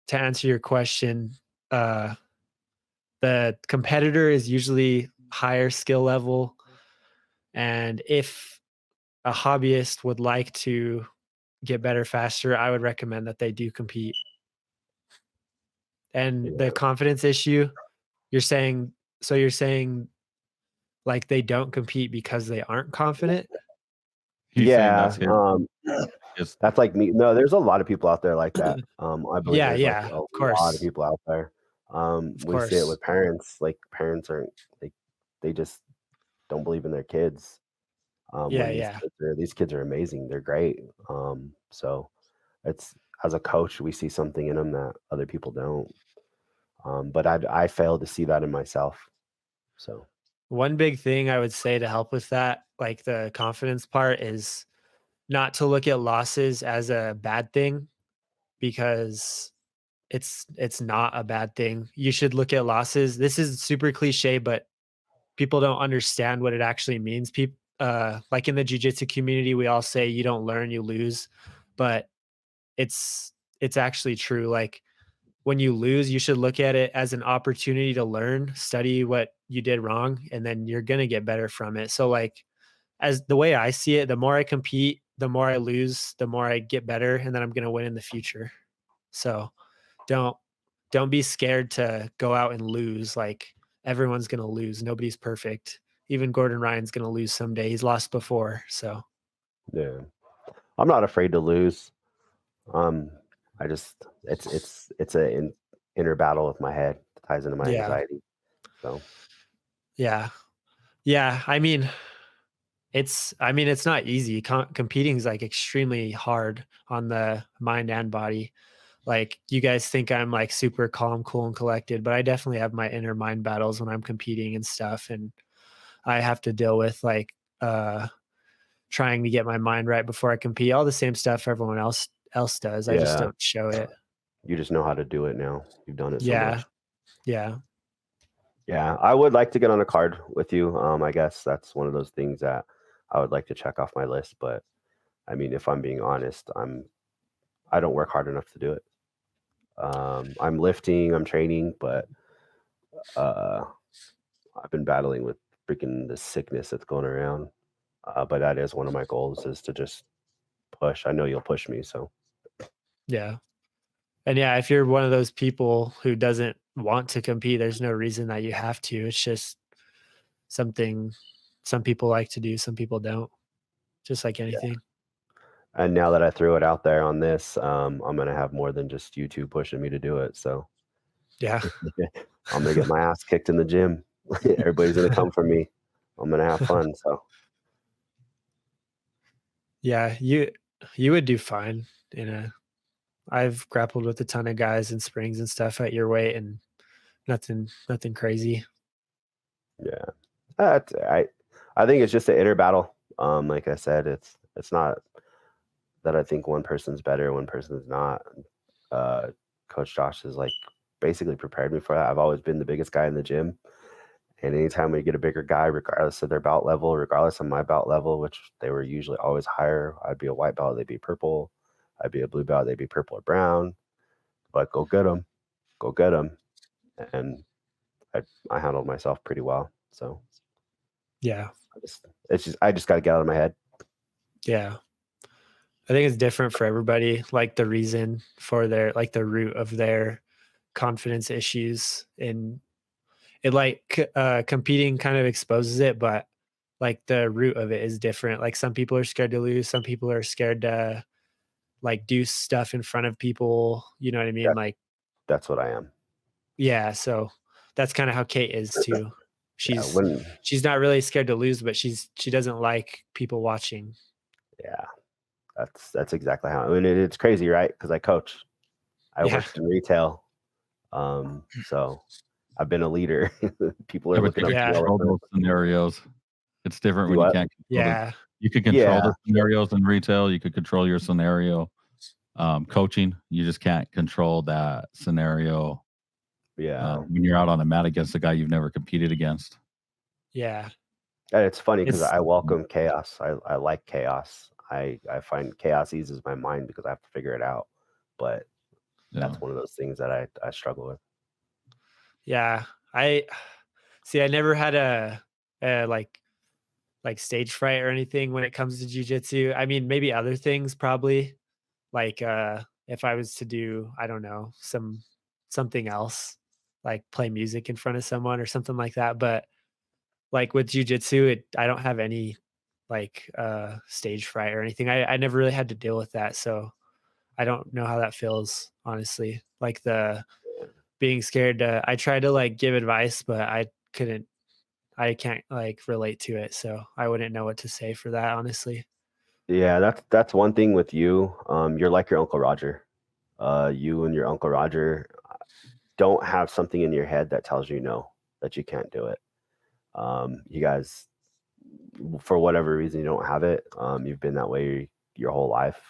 to answer your question, uh the competitor is usually higher skill level, and if a hobbyist would like to get better faster, I would recommend that they do compete. And the Yeah. confidence issue, you're saying you're saying like they don't compete because they aren't confident? He's saying that's Yeah, his. His that's like me. No, there's a lot of people out there like that. I believe Yeah, there's like yeah, a of lot of course. people out there. Of We see it course. with parents. Like parents aren't like they just don't believe in their kids. Yeah, When yeah. these kids are amazing. They're great. So it's as a coach, we see something in them that other people don't. But I fail to see that in myself. So One big thing I would say to help with that, like the confidence part, is not to look at losses as a bad thing, because it's not a bad thing. You should look at losses. This is super cliche, but people don't understand what it actually means. People like in the jiu-jitsu community, we all say you don't learn, you lose, but it's it's actually true. Like, when you lose, you should look at it as an opportunity to learn, study what you did wrong, and then you're going to get better from it. So like, as the way I see it, the more I compete, the more I lose, the more I get better, and then I'm going to win in the future. So don't don't be scared to go out and lose. Like, everyone's going to lose. Nobody's perfect. Even Gordon Ryan's going to lose someday. He's lost before. So yeah, I'm not afraid to lose. Um, I just it's a inner battle with my head. It ties into my yeah, anxiety. So yeah, yeah. It's not easy. Competing is like extremely hard on the mind and body. Like, you guys think I'm like super calm, cool, and collected, but I definitely have my inner mind battles when I'm competing and stuff. And I have to deal with like trying to get my mind right before I compete. All the same stuff everyone else does. I just yeah, don't show it. you just know how to do it now. You've done it so Yeah. much. Yeah. Yeah, I would like to get on a card with you. I guess that's one of those things that I would like to check off my list. But I mean, if I'm being honest, I don't work hard enough to do it. I'm lifting, I'm training, but uh, I've been battling with freaking the sickness that's going around. But that is one of my goals is to just push. I know you'll push me, so Yeah. And yeah, if you're one of those people who doesn't want to compete, there's no reason that you have to. It's just something some people like to do, some people don't. Just like yeah. anything. And now that I threw it out there on this, I'm gonna have more than just you two pushing me to do it. So Yeah. I'm gonna get my ass kicked in the gym. Everybody's gonna come for me. I'm gonna have fun. So Yeah, you would do fine. I've grappled with a ton of guys in springs and stuff at your weight, and nothing crazy. yeah, I think it's just an inner battle. Like I said, it's not that I think one person's better, one person's not. Uh, Coach Josh has like basically prepared me for that. I've always been the biggest guy in the gym. And anytime we get a bigger guy, regardless of their belt level, regardless of my belt level, which they were usually always higher, I'd be a white belt, they'd be purple. I'd be a blue belt, they'd be purple or brown. But go get them. And I handled myself pretty well. So Yeah. I just got to get out of my head. Yeah. I think it's different for everybody. Like the reason for their, like the root of their confidence issues, and it like competing kind of exposes it, but like the root of it is different. Like some people are scared to lose. Some people are scared to like do stuff in front of people. You know what I mean? Yeah. Like, That's what I am. yeah. So that's kind of how Kate is too. She's Yeah, she's not really scared to lose, but she doesn't like people watching. yeah, that's exactly how. I mean, it's crazy, right? Because I coach. I Yeah. worked in retail, so I've been a leader. People are looking up to Yeah. me all Control the those scenarios. It's different Do when you what? can't control Yeah. You can control the Yeah. scenarios in retail. You could control your scenario. Coaching, you just can't control that scenario Yeah. when you're out on the mat against a guy you've never competed against. Yeah. And it's funny because It's- I welcome chaos. I like chaos. I find chaos eases my mind because I have to figure it out. But Yeah. that's one of those things that I struggle with. Yeah. I never had a like stage fright or anything when it comes to jujitsu. I mean, maybe other things probably. Like if I was to do, I don't know, something else, like play music in front of someone or something like that. But like with jujitsu, I don't have any like stage fright or anything. I never really had to deal with that. So I don't know how that feels, honestly. Like the being scared I tried to like give advice, but I can't like relate to it. So I wouldn't know what to say for that, honestly. Yeah, that's one thing with you. You're like your Uncle Roger. You and your Uncle Roger don't have something in your head that tells you no, that you can't do it. You guys, for whatever reason, you don't have it. You've been that way your whole life.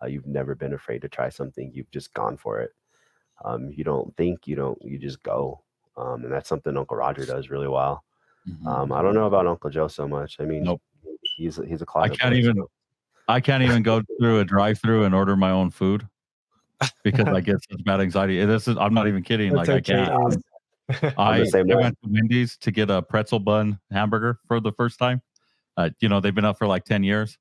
You've never been afraid to try something. You've just gone for it. You don't think, you just go. And that's something Uncle Roger does really well. I don't know about Uncle Joe so much. I mean, Nope. he's a I closet can't boy, even so- I can't even go through a drive-through and order my own food because I get such bad anxiety. I'm not even kidding. That's Like okay. I can't. I'm the same I way. went to Wendy's to get a pretzel bun hamburger for the first time. They've been up for like 10 years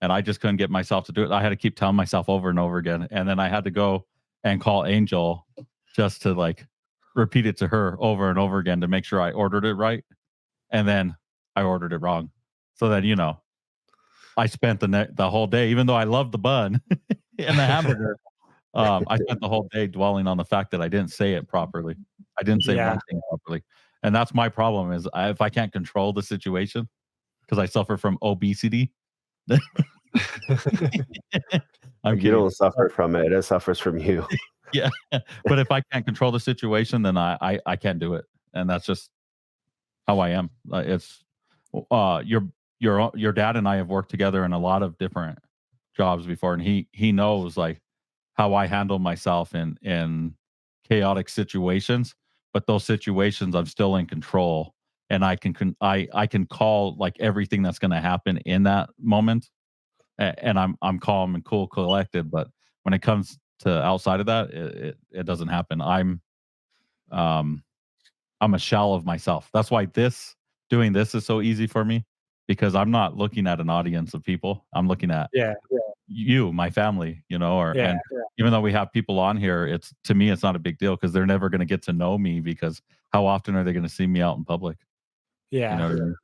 and I just couldn't get myself to do it. I had to keep telling myself over and over again. And then I had to go and call Angel just to like repeat it to her over and over again to make sure I ordered it right. And then I ordered it wrong. So then, I spent the whole day, even though I loved the bun and the hamburger, I spent the whole day dwelling on the fact that I didn't say it properly. I didn't say Yeah. one thing properly. And that's my problem is if I can't control the situation, because I suffer from obesity. I'm You kidding. don't suffer from it. It suffers from you. Yeah. But if I can't control the situation, then I can't do it. And that's just how I am. It's your dad and I have worked together in a lot of different jobs before, and he knows like how I handle myself in chaotic situations. But those situations, I'm still in control, and I can call like everything that's going to happen in that moment, and I'm calm and cool, collected. But when it comes to outside of that, it doesn't happen. I'm a shell of myself. That's why doing this is so easy for me because I'm not looking at an audience of people. I'm looking at Yeah. you, my family, Yeah. and even though we have people on here, to me, it's not a big deal because they're never going to get to know me because how often are they going to see me out in public? Yeah. You know what I mean?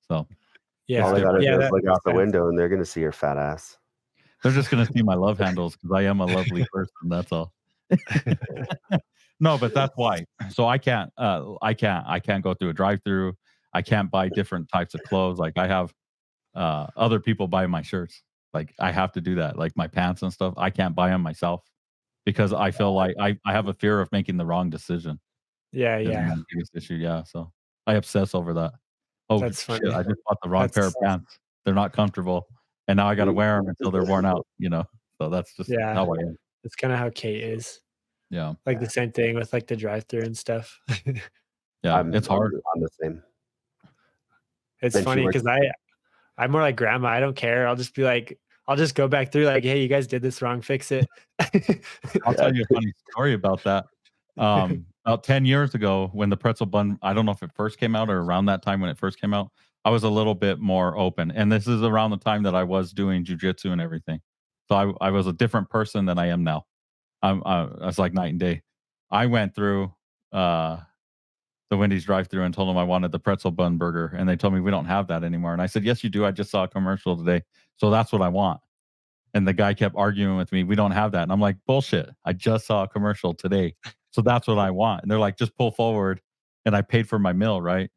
So Yeah. All they gotta do is that look out the makes sense. window and they're gonna see your fat ass. they're just going to see my love handles because I am a lovely person. That's all. No, but that's why. So I can't go through a drive-through. I can't buy different types of clothes. Like I have other people buy my shirts. Like I have to do that. Like my pants and stuff. I can't buy them myself because I feel like I have a fear of making the wrong decision. Yeah. Is Yeah. my biggest issue. Yeah. So I obsess over that. Oh That's shit! funny. I just bought the wrong pair of pants. They're not comfortable, and now I got to wear them until they're worn out. So that's just Yeah. how I am. That's kind of how Kate is. Yeah. Like the same thing with like the drive-through and stuff. Yeah. It's hard. I'm the same. It's Then she funny works- because I'm more like grandma. I don't care. I'll just be like, I'll just go back through like, hey, you guys did this wrong. Fix it. I'll tell you a funny story about that. About 10 years ago, when the pretzel bun, I don't know if it first came out or around that time when it first came out, I was a little bit more open. And this is around the time that I was doing jujitsu and everything. So I was a different person than I am now. I was like night and day. I went through the Wendy's drive-thru and told them I wanted the pretzel bun burger, and they told me we don't have that anymore. And I said, yes, you do. I just saw a commercial today, so that's what I want. And the guy kept arguing with me, we don't have that. And I'm like, bullshit. I just saw a commercial today, so that's what I want. And they're like, just pull forward. And I paid for my meal, right?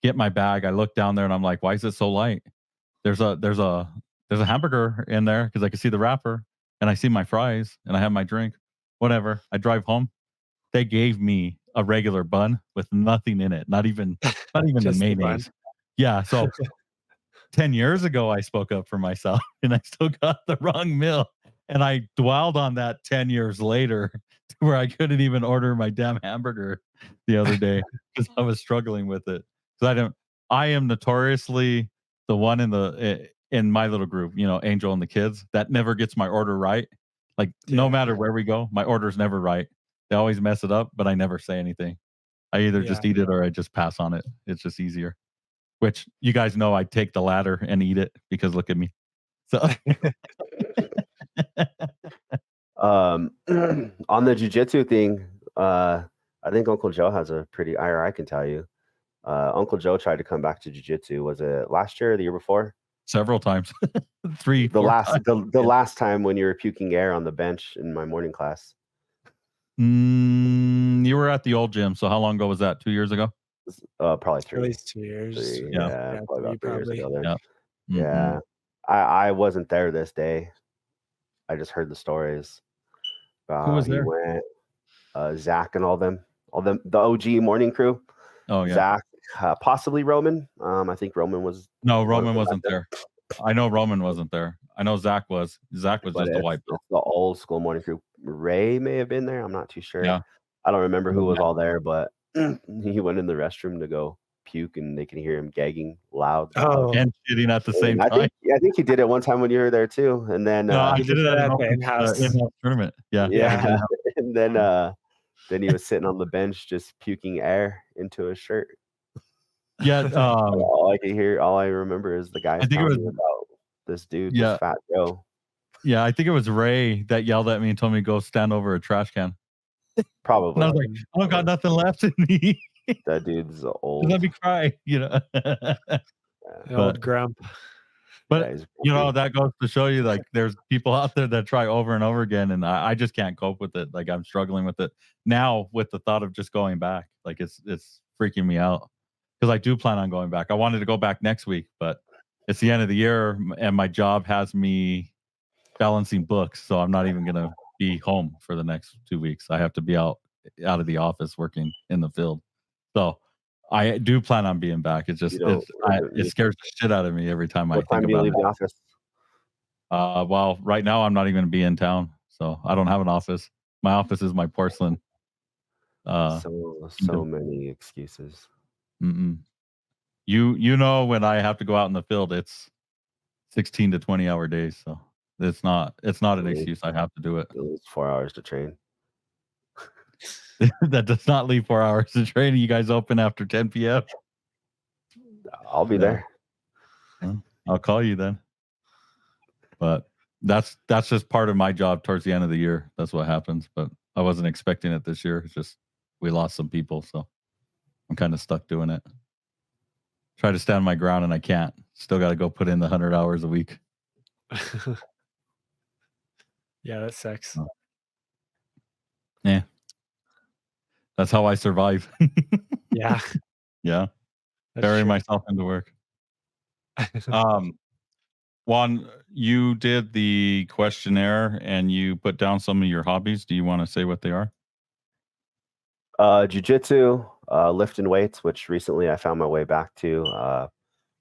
Get my bag. I look down there and I'm like, why is it so light? There's a hamburger in there because I can see the wrapper, and I see my fries, and I have my drink. Whatever. I drive home. They gave me a regular bun with nothing in it, not even the Just the bun. mayonnaise. Yeah, so 10 years ago I spoke up for myself and I still got the wrong meal, and I dwelled on that 10 years later to where I couldn't even order my damn hamburger the other day because I was struggling with it. Because I am notoriously the one in my little group, Angel and the kids, that never gets my order right. Like no Yeah. matter where we go, my order's never right. They always mess it up, but I never say anything. I either just Yeah. eat it or I just pass on it. It's just easier. Which you guys know I take the latter and eat it because look at me. So On the jujitsu thing, I think Uncle Joe has a pretty, or I can tell you, Uncle Joe tried to come back to jujitsu. Was it last year or the year before? several times. Three, The four last, times. the last time when you were puking air on the bench in my morning class. You were at the old gym. So how long ago was that? 2 years ago? Probably At three. least 2 years. Three, Yeah. yeah, probably about 3 years ago then. Yeah. Yeah. I wasn't there this day. I just heard the stories. Who was He there? went, Zach and all them, the OG morning crew. Oh yeah. Zach, possibly Roman. I think Roman was. No, Roman wasn't there. I know Roman wasn't there. I know Zach was. Zach was But just a white belt. it's the old school morning crew. Ray may have been there. I'm not too sure. Yeah. I don't remember who was all there, but he went in the restroom to go puke, and they can hear him gagging loud. Oh, And shitting at the same I time. think he did it one time when you were there too, and then No, I He did did it that at at the an in-house. in-house tournament. Yeah. yeah, and then he was sitting on the bench just puking air into his shirt. Yeah. All I remember is the guys I think it telling was- me about this dude, Yeah. this fat Joe. Yeah, I think it was Ray that yelled at me and told me to go stand over a trash can. Probably. And I was like, I don't got nothing left in me. That dude's old. Let me cry, An old grump. But he's that goes to show you, like, there's people out there that try over and over again, and I just can't cope with it. Like, I'm struggling with it now with the thought of just going back. Like, it's freaking me out because I do plan on going back. I wanted to go back next week, but it's the end of the year, and my job has me balancing books, so I'm not even gonna be home for the next 2 weeks. I have to be out of the office working in the field. So I do plan on being back. It's just it scares the shit out of me every time I What time think do you about leave it. the office? Well, right now I'm not even gonna be in town, so I don't have an office. My office is my porcelain. So many excuses. You know, when I have to go out in the field, it's 16 to 20 hour days, so it's not an excuse. I have to do it. At least 4 hours to train. That does not leave 4 hours to train. You guys open after 10 p.m. I'll be there. I'll call you then. But that's just part of my job towards the end of the year. That's what happens. But I wasn't expecting it this year. It's just we lost some people, so I'm kind of stuck doing it. Try to stand my ground and I can't. Still got to go put in the 100 hours a week. Yeah, that sucks. Yeah. That's how I survive. Yeah. Yeah. That's Bury true. myself into work. Juan, you did the questionnaire and you put down some of your hobbies. Do you want to say what they are? Jiu-jitsu, lifting weights, which recently I found my way back to.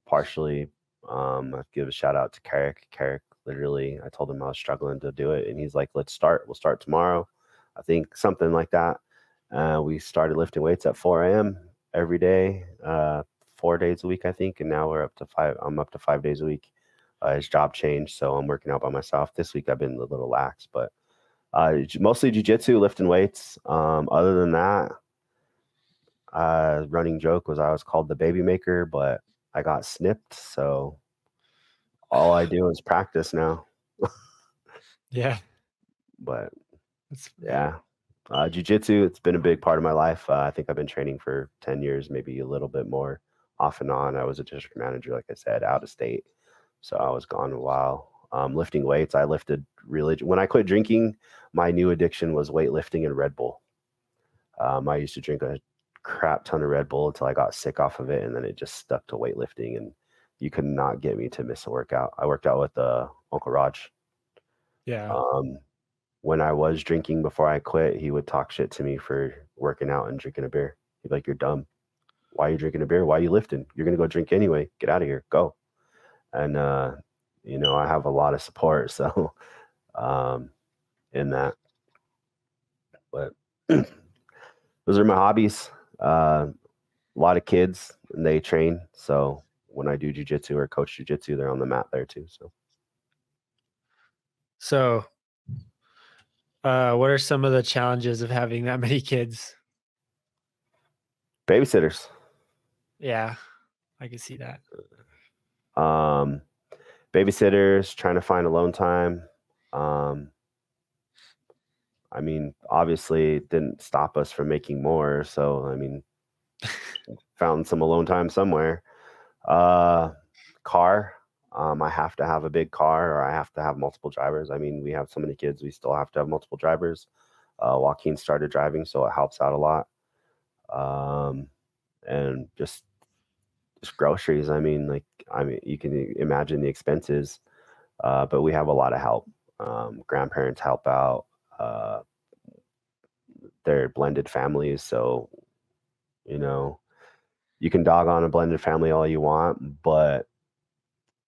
Partially, I give a shout out to Carrick. Carrick, literally, I told him I was struggling to do it, and he's like, "Let's start. We'll start tomorrow." I think something like that. We started lifting weights at 4 a.m. every day, 4 days a week, I think, and now we're up to 5. I'm up to 5 days a week. His job changed, so I'm working out by myself. This week I've been a little lax, but mostly jiu-jitsu, lifting weights. Other than that, running joke was I was called the baby maker, but I got snipped, so all I do is practice now. Yeah. But That's, yeah, jiu-jitsu, it's been a big part of my life. I think I've been training for 10 years, maybe a little bit more, off and on. I was a district manager, like I said, out of state, so I was gone a while. Lifting weights, I lifted really. When I quit drinking, my new addiction was weightlifting and Red Bull. I used to drink a crap ton of Red Bull until I got sick off of it, and then it just stuck to weightlifting, and you could not get me to miss a workout. I worked out with Uncle Raj. yeah. When I was drinking before I quit, he would talk shit to me for working out and drinking a beer. He'd be like, "You're dumb. Why are you drinking a beer? Why are you lifting? You're gonna go drink anyway. Get out of here. Go." And I have a lot of support, so in that. But those are my hobbies. A lot of kids, and they train. So when I do jujitsu or coach jujitsu, they're on the mat there too. So, what are some of the challenges of having that many kids? Babysitters. Yeah, I can see that. Babysitters, trying to find alone time. I mean, obviously it didn't stop us from making more. So, I mean, found some alone time somewhere. Car. I have to have a big car, or I have to have multiple drivers. I mean, we have so many kids, we still have to have multiple drivers. Joaquin started driving, so it helps out a lot. And just groceries. I mean, you can imagine the expenses, but we have a lot of help. Grandparents help out. They're blended families, so you can dog on a blended family all you want, but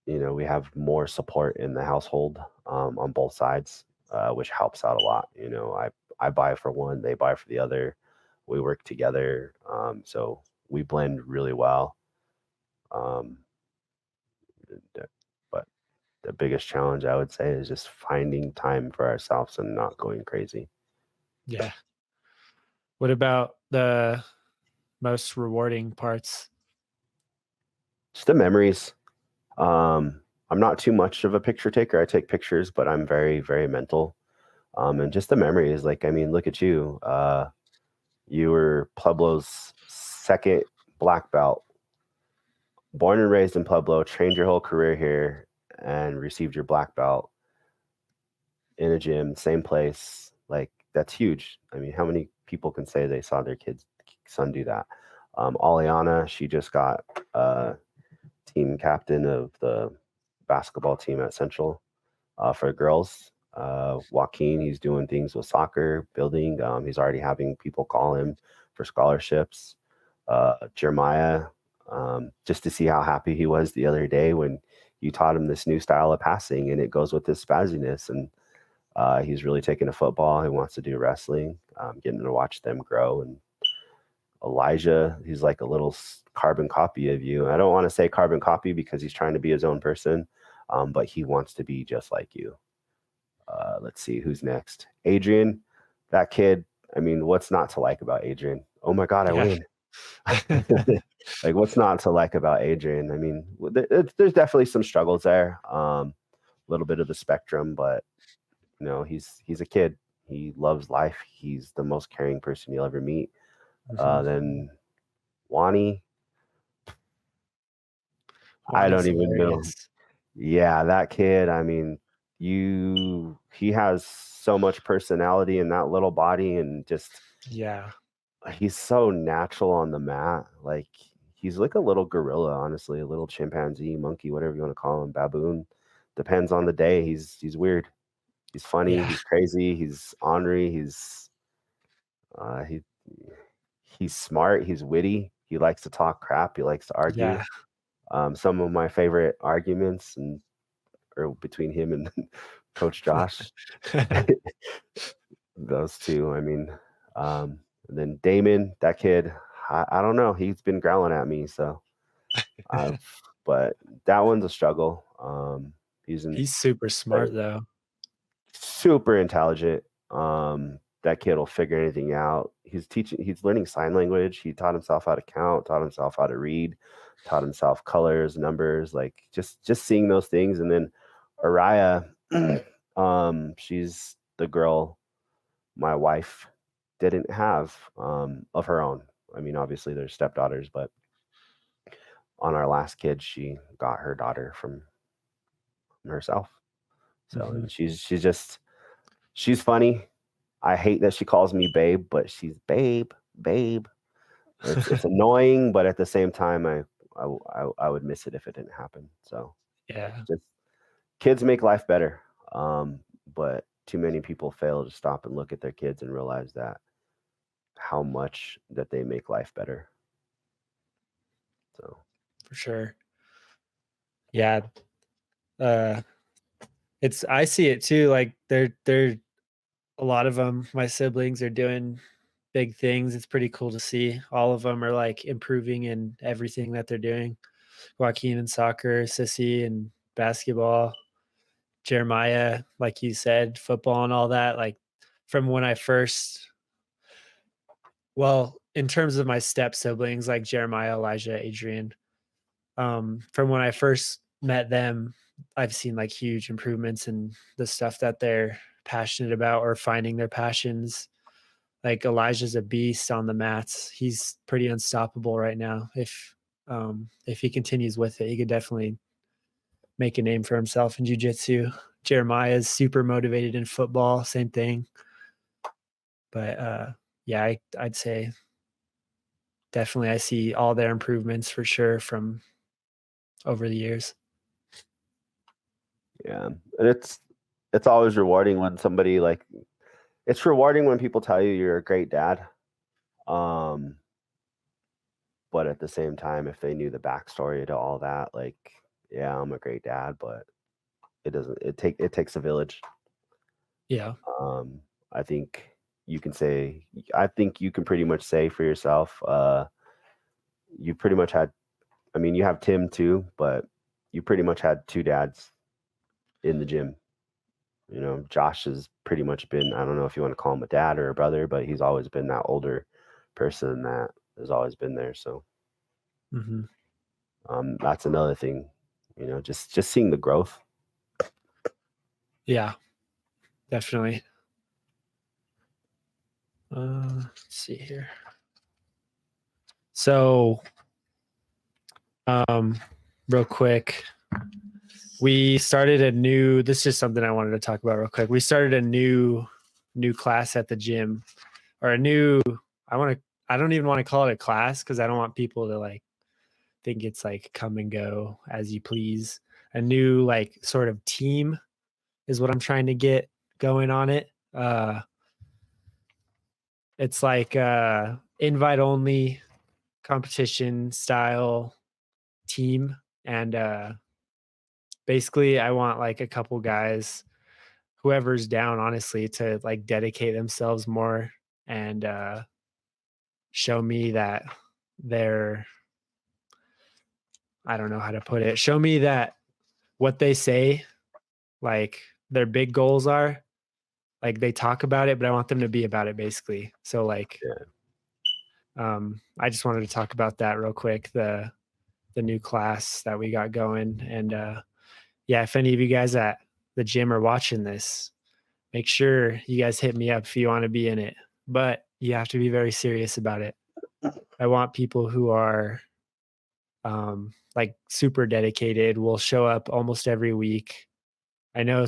we have more support in the household on both sides, which helps out a lot. I buy for one, they buy for the other. We work together, so we blend really well. But the biggest challenge, I would say, is just finding time for ourselves and not going crazy. Yeah. What about the most rewarding parts? Just the memories. I'm not too much of a picture taker. I take pictures, but I'm very, very mental. And just the memories. Like, I mean, look at you. You were Pueblo's second black belt, born and raised in Pueblo, trained your whole career here, and received your black belt in a gym, same place. Like, that's huge. I mean, how many people can say they saw their son do that? Aliana, she just got team captain of the basketball team at Central for girls. Joaquin, he's doing things with soccer, building. He's already having people call him for scholarships. Jeremiah, just to see how happy he was the other day when you taught him this new style of passing, and it goes with his spazziness. And he's really taken to football. He wants to do wrestling, getting to watch them grow. And Elijah, he's like a little carbon copy of you. I don't want to say carbon copy because he's trying to be his own person, but he wants to be just like you. Let's see who's next. Adrian, that kid. I mean, what's not to like about Adrian? Oh my God, I win. Like, what's not to like about Adrian? I mean, there's definitely some struggles there. A little bit of the spectrum, but he's a kid. He loves life. He's the most caring person you'll ever meet. Then Wani, I don't even know. Yeah, that kid. I mean, he has so much personality in that little body, and just he's so natural on the mat. Like, he's like a little gorilla, honestly, a little chimpanzee, monkey, whatever you want to call him, baboon. Depends on the day. He's weird. He's funny. He's crazy. He's ornery. He's smart. He's witty. He likes to talk crap. He likes to argue. Some of my favorite arguments are between him and Coach Josh. Those two. I mean, and then Damon, that kid. I don't know. He's been growling at me. So, but that one's a struggle. He's super smart though. Super intelligent. That kid will figure anything out. He's learning sign language. He taught himself how to count, taught himself how to read. taught himself colors, numbers, like just seeing those things. And then Araya, she's the girl my wife didn't have of her own. I mean, obviously there's stepdaughters, but on our last kid, she got her daughter from herself. So and she's funny. I hate that she calls me babe, but she's babe. It's annoying, but at the same time, I would miss it if it didn't happen. So Yeah, just kids make life better, but too many people fail to stop and look at their kids and realize that how much that they make life better. So for sure. Yeah. I see it too. Like they're a lot of them, my siblings are doing big things. It's pretty cool to see. All of them are like improving in everything that they're doing. Joaquin in soccer, Sissy in basketball, Jeremiah, like you said, football and all that. Like from when I first, well, in terms of my step siblings, like Jeremiah, Elijah, Adrian, from when I first met them, I've seen like huge improvements in the stuff that they're passionate about or finding their passions. Like Elijah's a beast on the mats. He's pretty unstoppable right now. If he continues with it, he could definitely make a name for himself in jiu-jitsu. Jeremiah is super motivated in football, same thing. But yeah, I'd say definitely I see all their improvements for sure from over the years. yeah, and it's always rewarding when somebody like it's rewarding when people tell you you're a great dad. But at the same time, if they knew the backstory to all that, like, yeah, I'm a great dad, but it takes a village. Yeah. I think you can pretty much say for yourself, you pretty much had, I mean, you have Tim too, but you pretty much had two dads in the gym. You know, Josh has pretty much been, I don't know if you want to call him a dad or a brother, but he's always been that older person that has always been there. So that's another thing, you know, just seeing the growth. Yeah, definitely. Let's see here. So, real quick, we started this is just something I wanted to talk about real quick. We started a new class at the gym, or I don't even want to call it a class because I don't want people to like think it's like come and go as you please. A new like sort of team is what I'm trying to get going on it. It's like invite only competition style team, and basically I want like a couple guys, whoever's down, honestly, to like dedicate themselves more and show me that they're, I don't know how to put it, show me that what they say, like their big goals are, like they talk about it, but I want them to be about it basically. So like I just wanted to talk about that real quick, the new class that we got going. And yeah, if any of you guys at the gym are watching this, make sure you guys hit me up if you want to be in it, but you have to be very serious about it. I want people who are like super dedicated, will show up almost every week. I know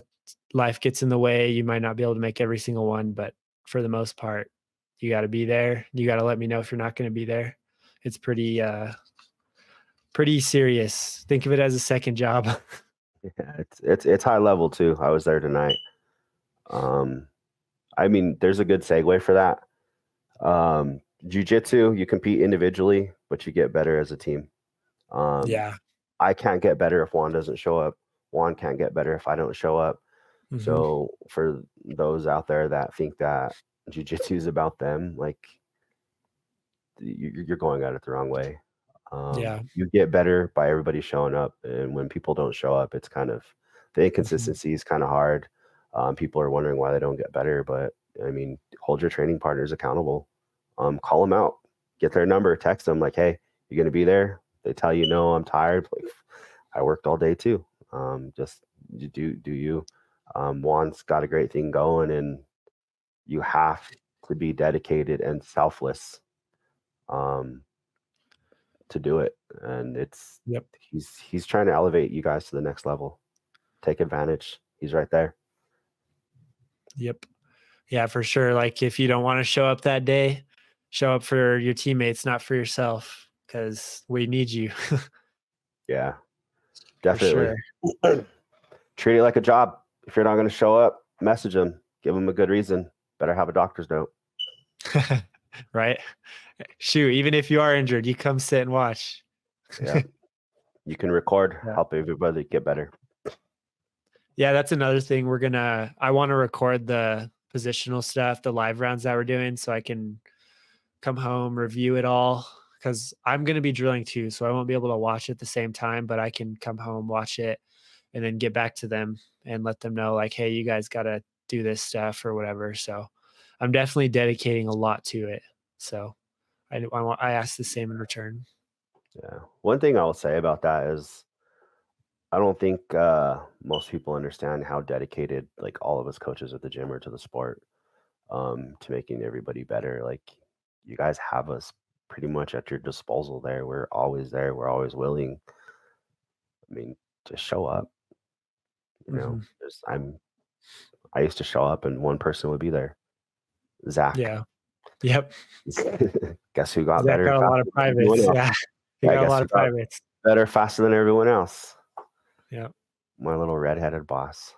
life gets in the way. You might not be able to make every single one, but for the most part, you got to be there. You got to let me know if you're not going to be there. It's pretty serious. Think of it as a second job. Yeah, it's high level too. I was there tonight. I mean, there's a good segue for that. Jiu-jitsu, you compete individually, but you get better as a team. Yeah. I can't get better if Juan doesn't show up. Juan can't get better if I don't show up. So for those out there that think that jiu-jitsu is about them, like you're going at it the wrong way. You get better by everybody showing up, and when people don't show up, it's kind of the inconsistency is kind of hard. People are wondering why they don't get better, but I mean, hold your training partners accountable. Call them out, get their number, text them like, hey, you going to be there? they tell you no, I'm tired. Like, I worked all day too. Just do you. Juan's got a great thing going, and you have to be dedicated and selfless to do it. And it's Yep. he's trying to elevate you guys to the next level. Take advantage. He's right there. Yep. Yeah, for sure. Like if you don't want to show up that day, show up for your teammates, not for yourself, because we need you. Yeah, For definitely. sure. Treat it like a job. If you're not going to show up, message them. Give them a good reason. Better have a doctor's note. Right? Shoot, even if you are injured, you come sit and watch. Yeah. You can record, Yeah. help everybody get better. Yeah, that's another thing I want to record the positional stuff, the live rounds that we're doing, so I can come home, review it all, because I'm going to be drilling too, so I won't be able to watch it at the same time, but I can come home, watch it, and then get back to them and let them know, like, hey, you guys got to do this stuff or whatever. So I'm definitely dedicating a lot to it. So I ask the same in return. Yeah. One thing I will say about that is I don't think most people understand how dedicated like all of us coaches at the gym are to the sport, to making everybody better. Like you guys have us pretty much at your disposal there. We're always there. We're always willing. I mean, just show up. You know, I used to show up and one person would be there. Zach. Yeah. Yep. Guess who got Zach better? got a lot of privates. Yeah. He got a lot of privates. Better faster than everyone else. Yeah. My little redheaded boss.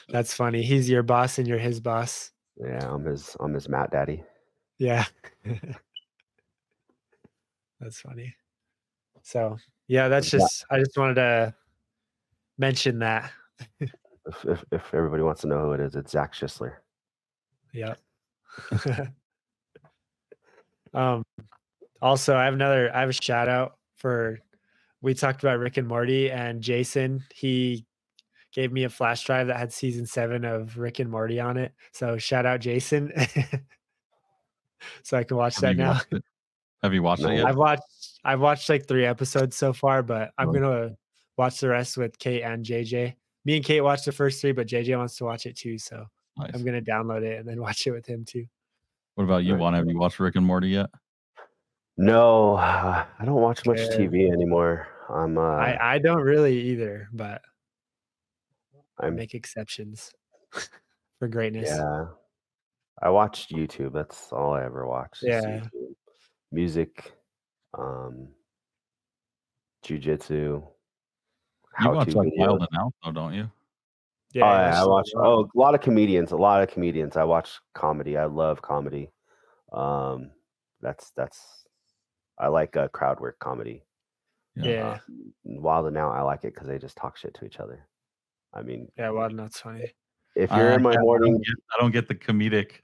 That's funny. He's your boss and you're his boss. Yeah, I'm his Matt daddy. Yeah. That's funny. So yeah, I just wanted to mention that. If everybody wants to know who it is, it's Zach Schisler. Yeah. Also I have a shout out we talked about Rick and Morty, and Jason, he gave me a flash drive that had season 7 of Rick and Morty on it. So shout out Jason. So I can watch that now. Have you watched it yet? I've watched like 3 episodes so far, but I'm gonna watch the rest with Kate and JJ. Me and Kate watched the first 3, but JJ wants to watch it too, so nice. I'm gonna download it and then watch it with him too. What about you, Juan? Have you watched Rick and Morty yet? No, I don't watch much TV anymore. I don't really either, but I make exceptions for greatness. Yeah. I watched YouTube. That's all I ever watched. Yeah. Music, jiu-jitsu. You watch like Wild and Out, though, don't you? Yeah, I watch a lot of comedians. I watch comedy. I love comedy. That's I like crowd work comedy. Yeah. Wild and Out, I like it because they just talk shit to each other. I mean, yeah, Wild and Out's funny. If you're in my morning, I don't get the comedic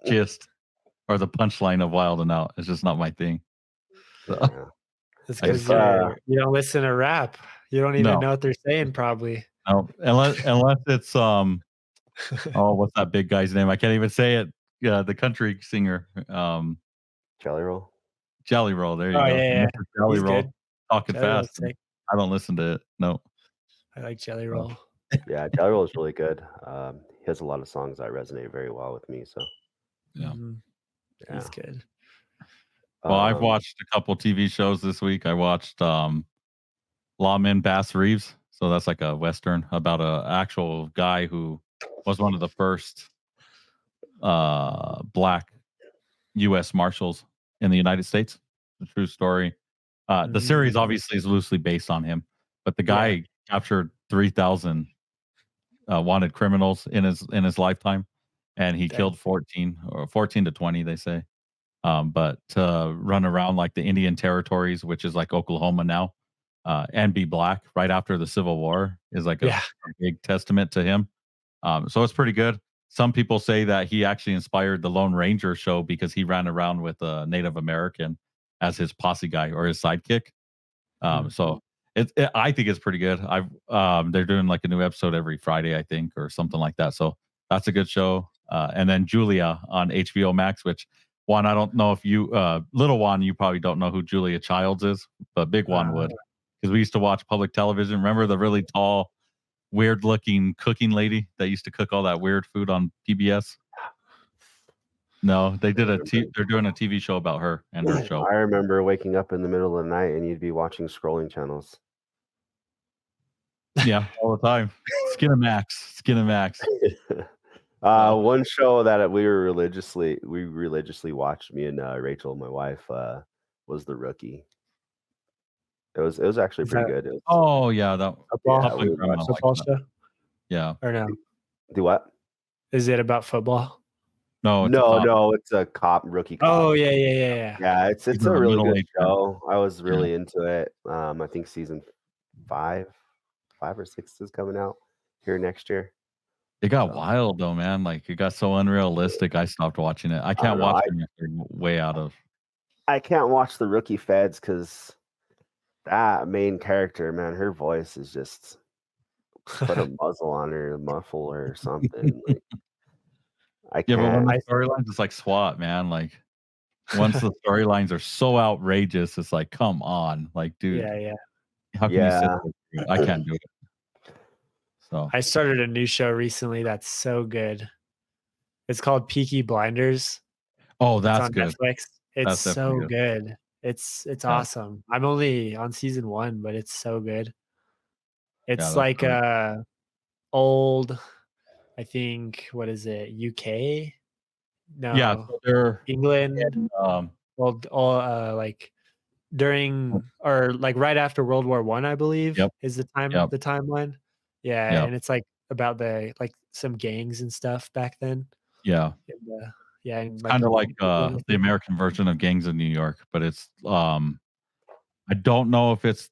gist or the punchline of Wild and Out. It's just not my thing. So. Yeah. It's because you don't listen to rap. You don't even know what they're saying, probably. No, unless it's oh, what's that big guy's name? I can't even say it. Yeah, the country singer. Jelly Roll. Jelly Roll. There you go. Yeah. Jelly Roll. Good. Talking fast. I don't listen to it. No. I like Jelly Roll. Yeah, Jelly Roll is really good. He has a lot of songs that resonate very well with me. So yeah, he's good. Well, I've watched a couple TV shows this week. I watched Lawman Bass Reeves. So that's like a Western about an actual guy who was one of the first black U.S. Marshals in the United States. The true story. The series obviously is loosely based on him, but the guy captured 3,000 wanted criminals in his lifetime, and he killed 14 to 20, they say. But to run around like the Indian territories, which is like Oklahoma now, and be black right after the Civil War is like a big testament to him. So it's pretty good. Some people say that he actually inspired the Lone Ranger show because he ran around with a Native American as his posse guy or his sidekick. So I think it's pretty good. They're doing like a new episode every Friday, I think, or something like that. So that's a good show. And then Julia on HBO Max, which Juan, I don't know if you, little Juan, you probably don't know who Julia Childs is, but Big Juan would, because we used to watch public television. Remember the really tall, weird-looking cooking lady that used to cook all that weird food on PBS? No, they did they're doing a TV show about her and her show. I remember waking up in the middle of the night and you'd be watching scrolling channels. Yeah, all the time. Skinamax. One show that we religiously watched, me and Rachel, my wife, was The Rookie. It was actually pretty good. It was, Oh yeah, that football, we watched football show, yeah. or no? Do what? Is it about football? No, it's No, it's a rookie cop. Oh yeah. Yeah, it's He's a in the really middle good age show. I was really into it. I think season 5 or 6 is coming out here next year. It got wild though, man. Like it got so unrealistic. I stopped watching it. I can't watch it if they're way out of. I can't watch the Rookie Feds because that main character, man, her voice is just put a muzzle on her, a muffle or something. Like, I Yeah, but when can't. the storylines, it's like SWAT, man. Like once the storylines are so outrageous, it's like, come on, like, dude, Yeah. how can you sit there through it? I can't do it. So I started a new show recently that's so good. It's called Peaky Blinders. oh, It's that's on good. Netflix. It's That's so definitely good. It's awesome. I'm only on season 1, but it's so good. It's that's like great. old, I think, what is it? UK? No. Yeah, so they're England. Old, like during or like right after World War I believe, is the timeline. Yeah, and it's like about the like some gangs and stuff back then. Yeah. And It's kind of like the American version of Gangs of New York, but it's I don't know if it's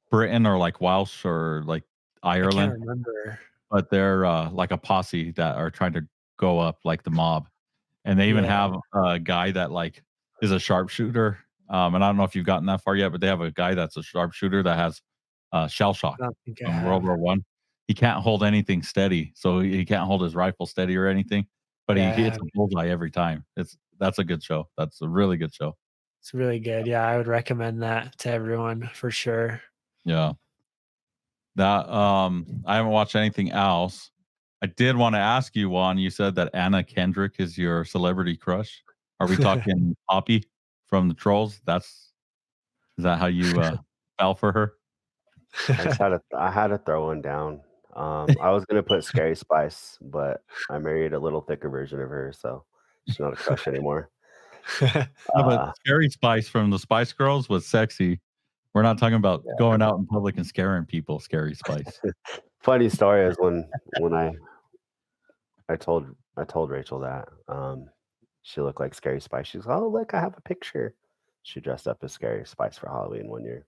Britain or like Welsh or like Ireland. I can't remember. But they're like a posse that are trying to go up like the mob. And they even have a guy that like is a sharpshooter. And I don't know if you've gotten that far yet, but they have a guy that's a sharpshooter that has shell shock from World War I. He can't hold anything steady, so he can't hold his rifle steady or anything. But he hits a bullseye every time. That's a good show. That's a really good show. It's really good. Yeah, I would recommend that to everyone for sure. Yeah. That I haven't watched anything else. I did want to ask you, Juan. You said that Anna Kendrick is your celebrity crush. Are we talking Poppy from the Trolls? Is that how you fell for her? I had to throw one down. I was gonna put Scary Spice, but I married a little thicker version of her, so she's not a crush anymore. No, but Scary Spice from the Spice Girls was sexy. We're not talking about going out in public and scaring people. Scary Spice. Funny story is when I told Rachel that she looked like Scary Spice. She's like, "Oh, look, I have a picture." She dressed up as Scary Spice for Halloween one year.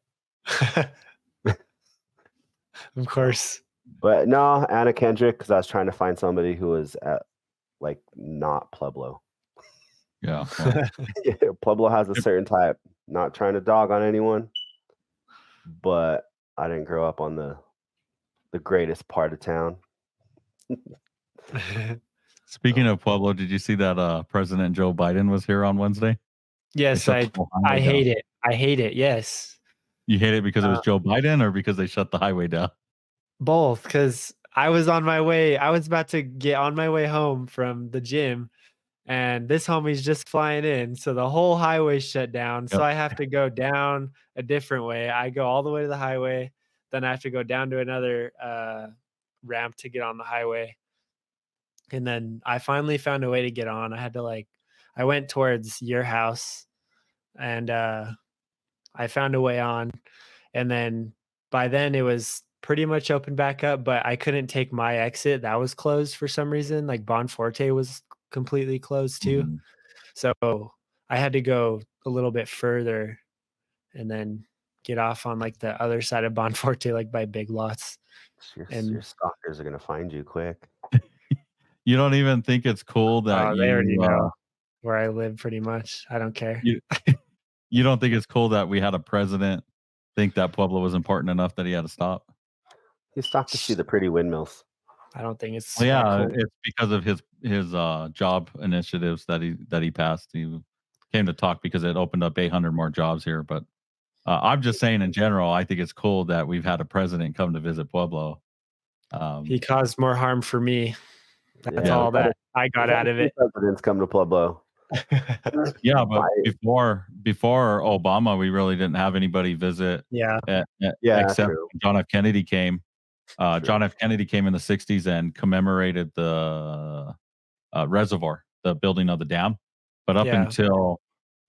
Of course. But no, Anna Kendrick, because I was trying to find somebody who was at like not Pueblo. Yeah. Well. Pueblo has a certain type. Not trying to dog on anyone, but I didn't grow up on the greatest part of town. Speaking of Pueblo, did you see that President Joe Biden was here on Wednesday? Yes, I hate it. I hate it. Yes. You hate it because it was Joe Biden or because they shut the highway down? Both, because I was on my way. I was about to get on my way home from the gym, and this homie's just flying in. So the whole highway shut down. So I have to go down a different way. I go all the way to the highway. Then I have to go down to another ramp to get on the highway. And then I finally found a way to get on. I had to I went towards your house and I found a way on. And then by then it was pretty much open back up, but I couldn't take my exit. That was closed for some reason. Like Bonforte was completely closed too. Mm-hmm. So I had to go a little bit further and then get off on like the other side of Bonforte, like by Big Lots. Your stalkers are going to find you quick. You don't even think it's cool that they already know where I live pretty much. I don't care. You don't think it's cool that we had a president think that Pueblo was important enough that he had to stop? He stopped to see the pretty windmills. I don't think it's cool. It's because of his job initiatives that he passed. came to talk because it opened up 800 more jobs here. But I'm just saying in general, I think it's cool that we've had a president come to visit Pueblo. He caused more harm for me. That's all that I got out of it. Presidents come to Pueblo. Yeah, but before Obama, we really didn't have anybody visit. Yeah, except true. John F. Kennedy came. John F. Kennedy came in the 60s and commemorated the reservoir, the building of the dam. But up until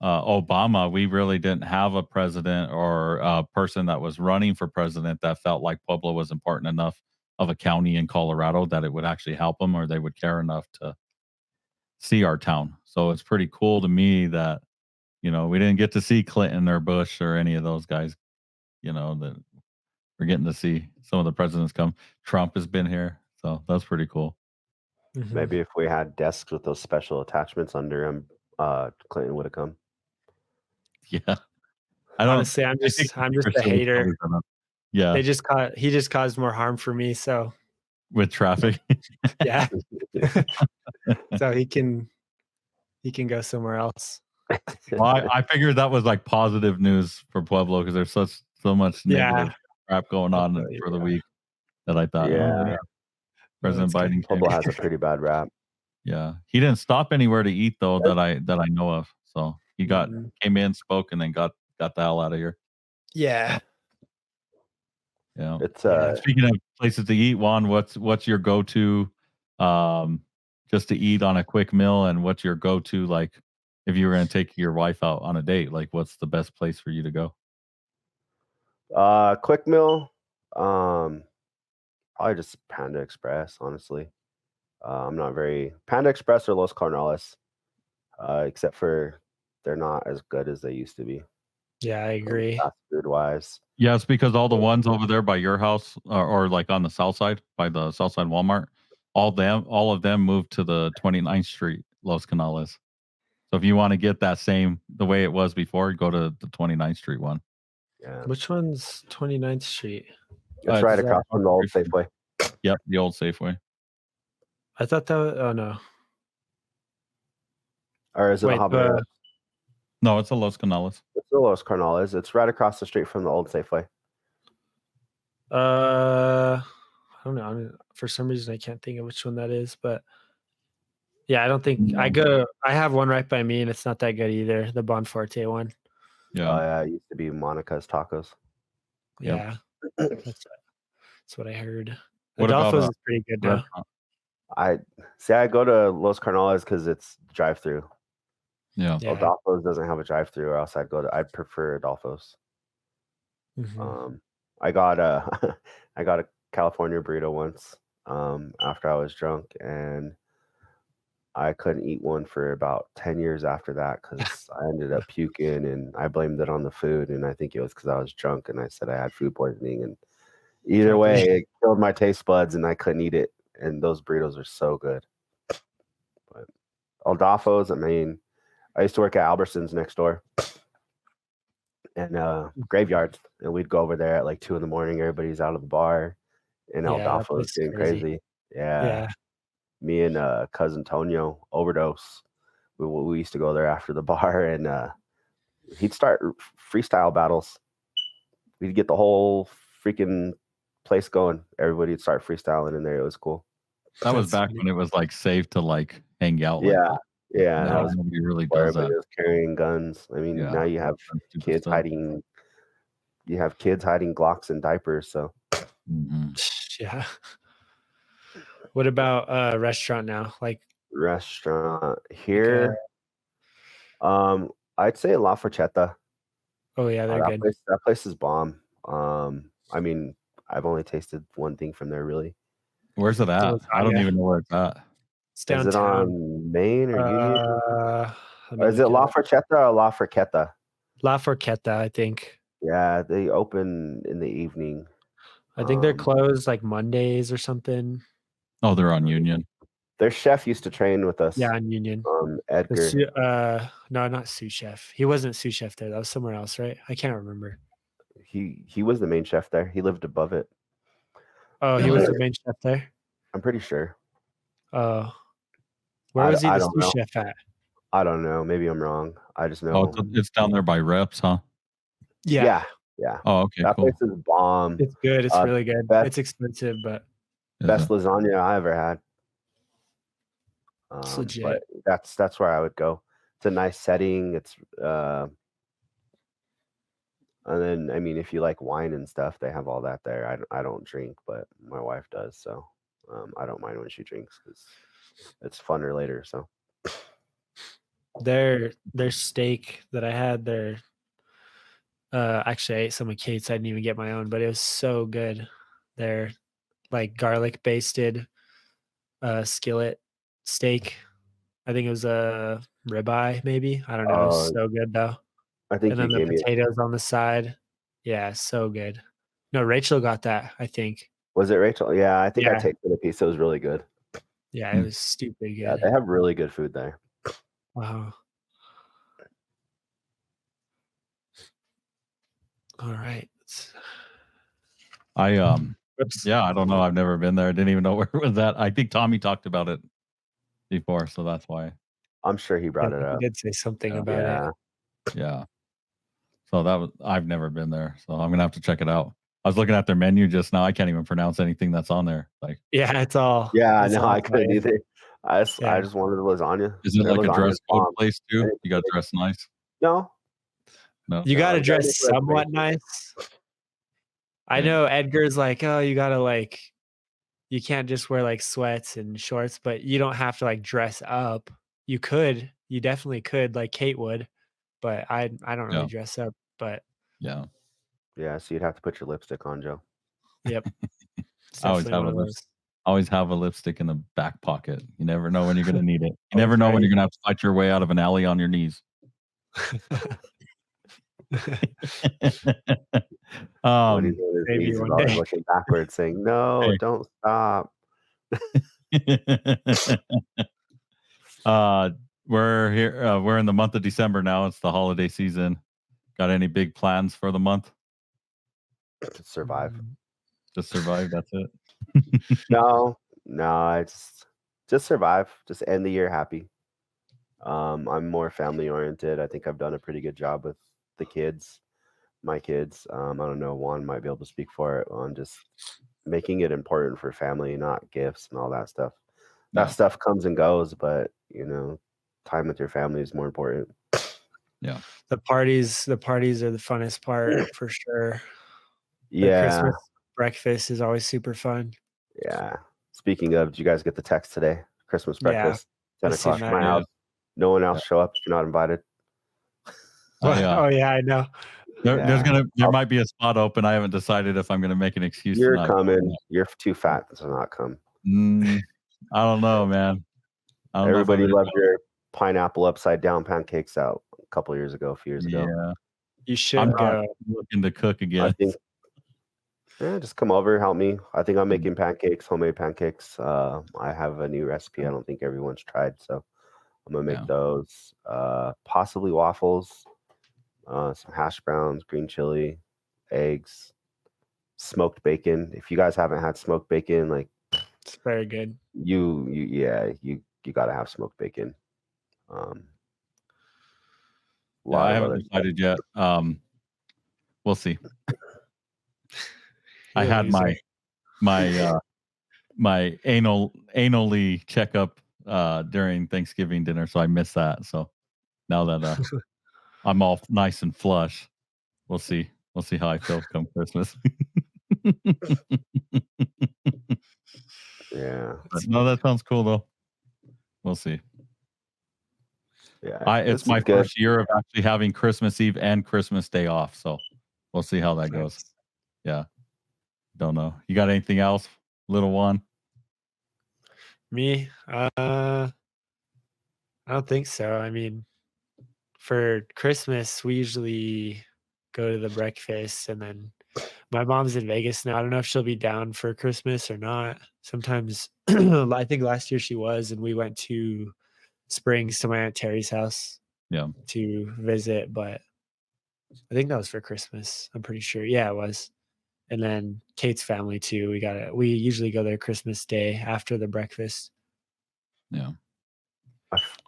Obama, we really didn't have a president or a person that was running for president that felt like Pueblo was important enough of a county in Colorado that it would actually help them or they would care enough to see our town. So it's pretty cool to me that, we didn't get to see Clinton or Bush or any of those guys, that we're getting to see some of the presidents come. Trump has been here. So that's pretty cool. Mm-hmm. Maybe if we had desks with those special attachments under him, Clinton would have come. Yeah. Honestly, I'm just a hater. Yeah. He just caused more harm for me. So with traffic. Yeah. So he can go somewhere else. Well, I figured that was like positive news for Pueblo because there's so much negative crap going on for the week that I thought, President Biden. Pueblo has a pretty bad rap. Yeah, he didn't stop anywhere to eat though that I know of. So he came in, spoke, and then got the hell out of here. Yeah. Yeah. It's speaking of places to eat, Juan, what's your go-to just to eat on a quick meal, and what's your go-to like if you were going to take your wife out on a date? Like, what's the best place for you to go? Quick meal, probably just Panda Express, honestly. I'm not very Panda Express or Los Carnales, except for they're not as good as they used to be. Yeah, I agree. Fast food wise. Yeah, it's because all the ones over there by your house or like on the south side by the south side Walmart, all of them moved to the 29th Street Los Canales. So if you want to get that the way it was before, go to the 29th Street one. Yeah. Which one's 29th Street? It's right across from the old Safeway. Yep, the old Safeway. I thought that was, oh no. Or is it a Habanero? No, it's a Los Canales. It's a Los Carnales. It's right across the street from the old Safeway. I don't know. For some reason, I can't think of which one that is, but yeah, I don't think I have one right by me, and it's not that good either. The Bonforte one. Yeah. It used to be Monica's Tacos. Yeah, that's what I heard. What Adolfo's about is pretty good now. I go to Los Carnales because it's drive-through. Yeah. Adolfo's doesn't have a drive-through, or else I'd prefer Adolfo's. Mm-hmm. I got a California burrito once after I was drunk, and I couldn't eat one for about 10 years after that because I ended up puking, and I blamed it on the food, and I think it was because I was drunk and I said I had food poisoning, and either way it killed my taste buds and I couldn't eat it, and those burritos are so good. But Adolfo's, I mean, I used to work at Albertsons next door and Graveyards, and we'd go over there at like 2 a.m. Everybody's out of the bar, and Adolfo's getting crazy. Yeah. Me and cousin Tonio Overdose, we used to go there after the bar, and he'd start freestyle battles. We'd get the whole freaking place going. Everybody'd start freestyling in there. It was cool. That was back when it was like safe to like hang out. Yeah. Now nobody really does that. Was carrying guns. I mean, now you have kids hiding. You have kids hiding Glocks in diapers. So yeah. What about restaurant now? Like restaurant here? I'd say La Forchetta. Oh yeah, they're good. That place is bomb. I mean, I've only tasted one thing from there really. Where's it at? I don't even know where it's at. It's downtown. Is it on Main or Union? Is it La Forchetta or La Forchetta? La Forchetta, I think. Yeah, they open in the evening. I think they're closed like Mondays or something. Oh, they're on Union. Their chef used to train with us. Yeah, on Union. Edgar. No, not sous chef. He wasn't sous chef there. That was somewhere else, right? I can't remember. He was the main chef there. He lived above it. Oh, he was the main chef there? I'm pretty sure. Where was he the sous chef at? I don't know. Maybe I'm wrong. I just Oh, know. it's down there by Reps, huh? Yeah, Yeah. Oh, okay, That cool. place is bomb. it's good. It's really good. Best It's expensive, but Is best it? lasagna I ever had. it's But legit. that's where I would go. It's a nice setting. It's and then I mean, if you like wine and stuff, they have all that there. I don't drink, but my wife does, so I don't mind when she drinks because it's funner later. So Their steak that I had there. Actually, I ate some of Kate's. I didn't even get my own, but it was so good. Their like garlic basted skillet steak. I think it was a ribeye, maybe. I don't know. It was so good though. I think And you then the gave me. potatoes on the side. Yeah, so good. No, Rachel got that, I think. Was it Rachel? Yeah, I think I Yeah. tasted a piece. It was really good. Yeah, it was stupid Yeah, good. they have really good food there. Wow. All right. Oops. Yeah, I don't know. I've never been there. I didn't even know where it was at. I think Tommy talked about it before, so that's why. I'm sure he I brought it think he up. did say something Yeah. about Yeah. it. Yeah. So I've never been there, so I'm gonna have to check it out. I was looking at their menu just now. I can't even pronounce anything that's on there. Like, Yeah, it's all. Yeah, it's no, all I couldn't fire. either. I Yeah. just wanted the lasagna. is it Their like a lasagna dress is code bomb. place too? And You got to dress nice. No, No. You got to you gotta dress make a somewhat reservation. nice. I Yeah. know Edgar's like, oh, you got to like, you can't just wear like sweats and shorts, but you don't have to like dress up. You definitely could, like Kate would, but I don't really Yeah. dress up. But Yeah. Yeah, so you'd have to put your lipstick on, Joe. yep, it's I always definitely have one a of lip. those. Always have a lipstick in the back pocket. You never know when you're gonna need it. You Always never know when ready. you're gonna have to fight your way out of an alley on your knees. When he's on his maybe knees, he's one always day. looking backwards, saying, "No, Hey. don't stop." We're here. We're in the month of December now. It's the holiday season. Got any big plans for the month? To survive. Just survive. That's it. No, I just survive. Just end the year happy. I'm more family oriented. I think I've done a pretty good job with the kids, my kids. I don't know. Juan might be able to speak for it on just making it important for family, not gifts and all that stuff. That Yeah. stuff comes and goes, but time with your family is more important. Yeah. The parties are the funnest part for sure. The Yeah, Christmas breakfast is always super fun. yeah. Speaking of, did you guys get the text today? Christmas Yeah, breakfast, 10 I seen o'clock, that. my Yeah. house. No one else Yeah. show up if you're not invited. Oh yeah, I know. There I'll- might be a spot open. I haven't decided if I'm gonna make an excuse. You're tonight. coming. You're too fat to not come. I don't know, man. I don't know if I'm Everybody gonna loved your pineapple upside down pancakes out a couple years ago, a few years ago. Yeah. You should I'm not go. looking to cook I again. think, just come over, help me. I think I'm making pancakes, homemade pancakes. I have a new recipe I don't think everyone's tried, so I'm gonna make Yeah. those. Possibly waffles, some hash browns, green chili, eggs, smoked bacon. If you guys haven't had smoked bacon, like It's very good. you gotta have smoked bacon. Yeah, I Lot of haven't other decided yet. We'll see. I You're a had loser. my anally checkup during Thanksgiving dinner, so I missed that. So now that I'm all nice and flush, we'll see. We'll see how I feel come Christmas. Yeah. But no, that sounds cool though. We'll see. Yeah. It's my first year of actually having Christmas Eve and Christmas Day off, so we'll see how that goes. Yeah. Don't know. You got anything else, little one? Me? I don't think so. I mean, for Christmas, we usually go to the breakfast, and then my mom's in Vegas now. I don't know if she'll be down for Christmas or not. Sometimes I think last year she was, and we went to Springs to my Aunt Terry's house. Yeah. To visit, but I think that was for Christmas. I'm pretty sure. Yeah, it was. And then Kate's family too. We usually go there Christmas Day after the breakfast. Yeah.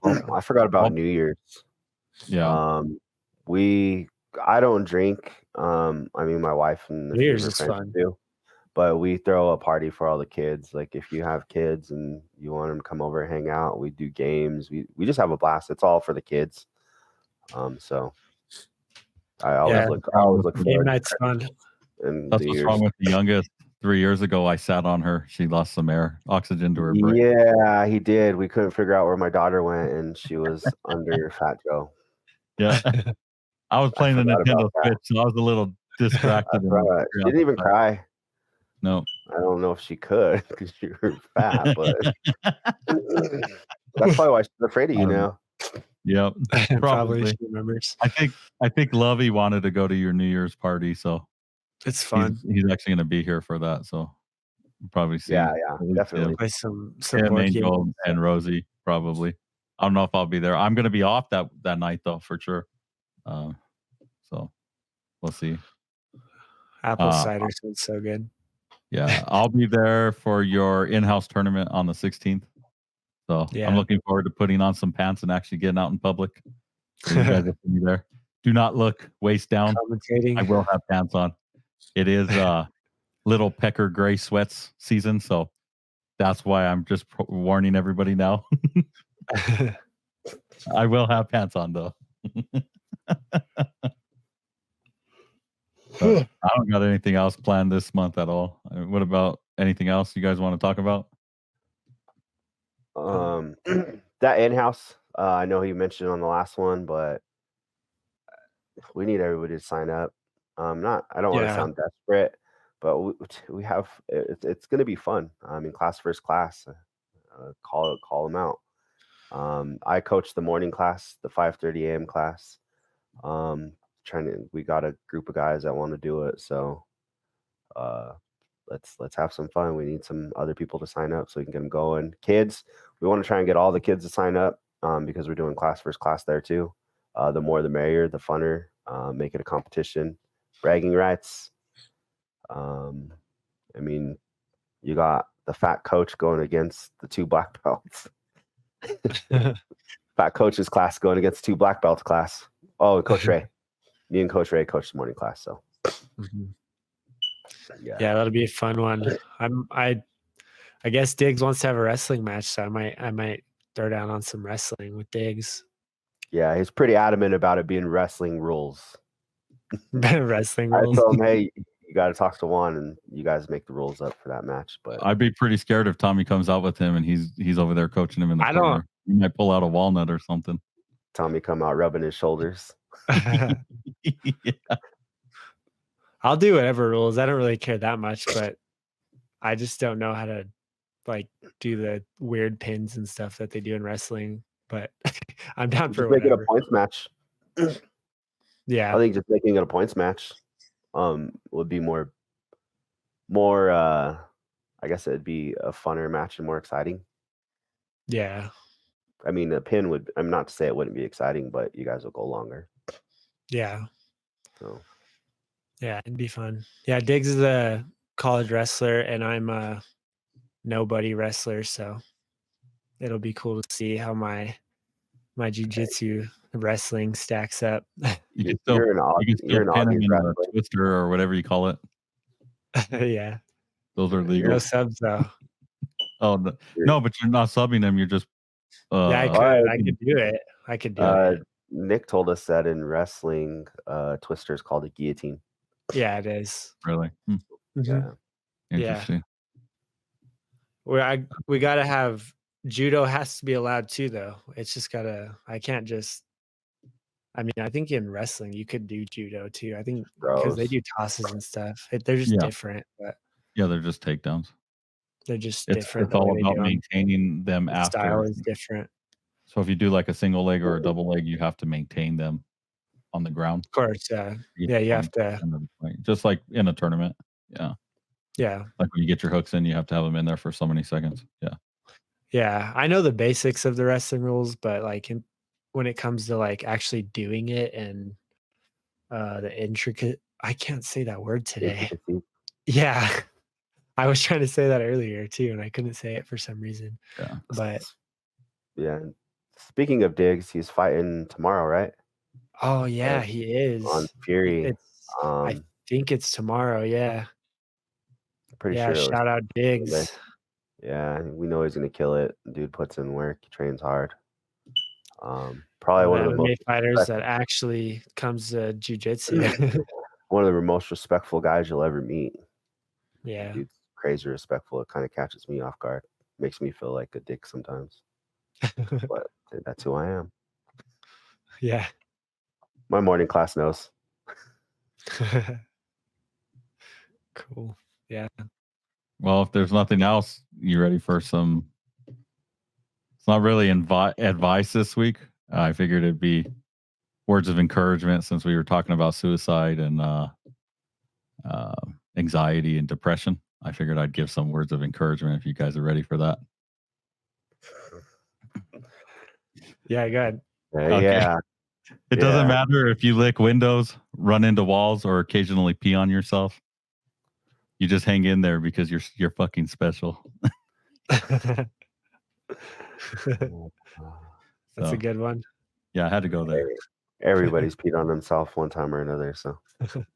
I forgot about New Year's. Yeah. I don't drink. I mean, my wife and a New few of Year's her is friends fun. do. But we throw a party for all the kids. Like if you have kids and you want them to come over and hang out, we do games. We just have a blast. It's all for the kids. So I always look Game forward night's fun. in That's the what's years. wrong with the youngest. 3 years ago, I sat on her. She lost some oxygen to her brain. Yeah, he did. We couldn't figure out where my daughter went, and she was under Fat Joe. Yeah. I was playing the forgot Nintendo about that. Switch, so I was a little distracted. She didn't even cry. No. I don't know if she could because you're fat, but that's probably why she's afraid of you now. Yep. Probably she remembers. I think Lovey wanted to go to your New Year's party, so it's fun. He's actually going to be here for that, so we'll probably see. Yeah, definitely. Play some Angel and Rosie probably. I don't know if I'll be there. I'm going to be off that night though, for sure. So we'll see. Apple cider sounds so good. Yeah, I'll be there for your in-house tournament on the 16th. So I'm looking forward to putting on some pants and actually getting out in public. So you guys will be there. Do not look waist down. Commentating. I will have pants on. It is little pecker gray sweats season, so that's why I'm just warning everybody now. I will have pants on though. But I don't got anything else planned this month at all. What about anything else you guys want to talk about? That in-house, I know you mentioned on the last one, but we need everybody to sign up. I don't want to sound desperate, but we have it's going to be fun. I mean, class first class, call them out. I coach the morning class, the 5:30 a.m. class. We got a group of guys that want to do it, so let's have some fun. We need some other people to sign up so we can get them going. Kids, we want to try and get all the kids to sign up because we're doing class first class there too. The more the merrier, the funner. Make it a competition. Bragging rights. I mean, you got the fat coach going against the 2 black belts. Fat coach's class going against 2 black belts class. Oh, Coach Ray. Me and Coach Ray coach the morning class. So yeah, that'll be a fun one. I guess Diggs wants to have a wrestling match, so I might throw down on some wrestling with Diggs. Yeah, he's pretty adamant about it being wrestling rules. Wrestling rules. I told him, hey, you got to talk to Juan, and you guys make the rules up for that match. But I'd be pretty scared if Tommy comes out with him and he's over there coaching him in the corner. He might pull out a walnut or something. Tommy come out rubbing his shoulders. Yeah. I'll do whatever rules. I don't really care that much, but I just don't know how to do the weird pins and stuff that they do in wrestling. But I'm down for make whatever. it a points match. Yeah, I think just making it a points match would be more I guess it'd be a funner match and more exciting. Yeah. I mean, a pin would, I'm not to say it wouldn't be exciting, but you guys will go longer. Yeah. So yeah, it'd be fun. Yeah, Diggs is a college wrestler and I'm a nobody wrestler, so it'll be cool to see how my jiu-jitsu wrestling stacks up. You can still pin him in a twister or whatever you call it. Yeah. Those are legal. No subs though. Oh no, but you're not subbing them. You're just yeah, I could do it. I could do it. Nick told us that in wrestling, twister is called a guillotine. Yeah, it is. Really? Yeah. Interesting. We gotta have judo has to be allowed too, though. It's just I can't just. I mean, I think in wrestling you could do judo too. I think because they do tosses and stuff. They're just different, but yeah, they're just takedowns. They're just different. It's all about maintaining them after. Style is different. So if you do like a single leg or a double leg, you have to maintain them on the ground. Of course, yeah, you have to. Just like in a tournament, yeah. Like when you get your hooks in, you have to have them in there for so many seconds. Yeah. Yeah, I know the basics of the wrestling rules, but when it comes to like actually doing it and the intricate, I can't say that word today. Yeah. I was trying to say that earlier too, and I couldn't say it for some reason. Yeah. But yeah, Speaking of Diggs, he's fighting tomorrow, right? Oh yeah, he is. On Fury. It's I think it's tomorrow, yeah. Pretty Yeah, sure it was shout out Sunday. Diggs. Yeah, we know he's gonna kill it. Dude puts in work, he trains hard. Probably one of the MMA most fighters that actually comes to jiu-jitsu. one of the most respectful guys you'll ever meet. Yeah. Dude's crazy respectful. It kind of catches me off guard. Makes me feel like a dick sometimes. But that's who I am. Yeah. My morning class knows. Cool. Yeah. Well, if there's nothing else, you ready for some? It's not really advice this week. I figured it'd be words of encouragement since we were talking about suicide and anxiety and depression. I figured I'd give some words of encouragement if you guys are ready for that. Yeah, go ahead. Okay. Yeah. It doesn't matter if you lick windows, run into walls, or occasionally pee on yourself. You just hang in there because you're fucking special. That's So, a good one. Yeah, I had to go there. Everybody's peed on themselves one time or another. So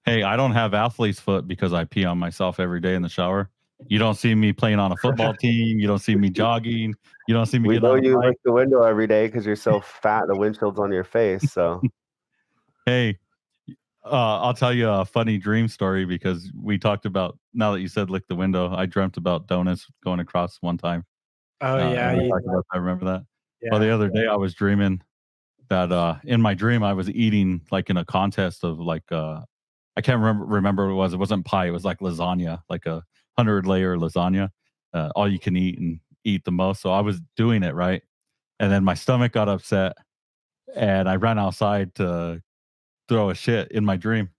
Hey, I don't have athlete's foot because I pee on myself every day in the shower. You don't see me playing on a football team. You don't see me jogging. You don't see me we getting know on a you bike. lick the window every day because you're so fat. The windshield's on your face. So Hey, I'll tell you a funny dream story because we talked about, now that you said lick the window, I dreamt about donuts going across one time. Oh yeah, I remember that. yeah. Well, the other day I was dreaming that in my dream I was eating like in a contest of like I can't remember what it was. It wasn't pie. It was like lasagna, like a 100-layer lasagna, all you can eat and eat the most. So I was doing it right, and then my stomach got upset, and I ran outside to throw a shit in my dream,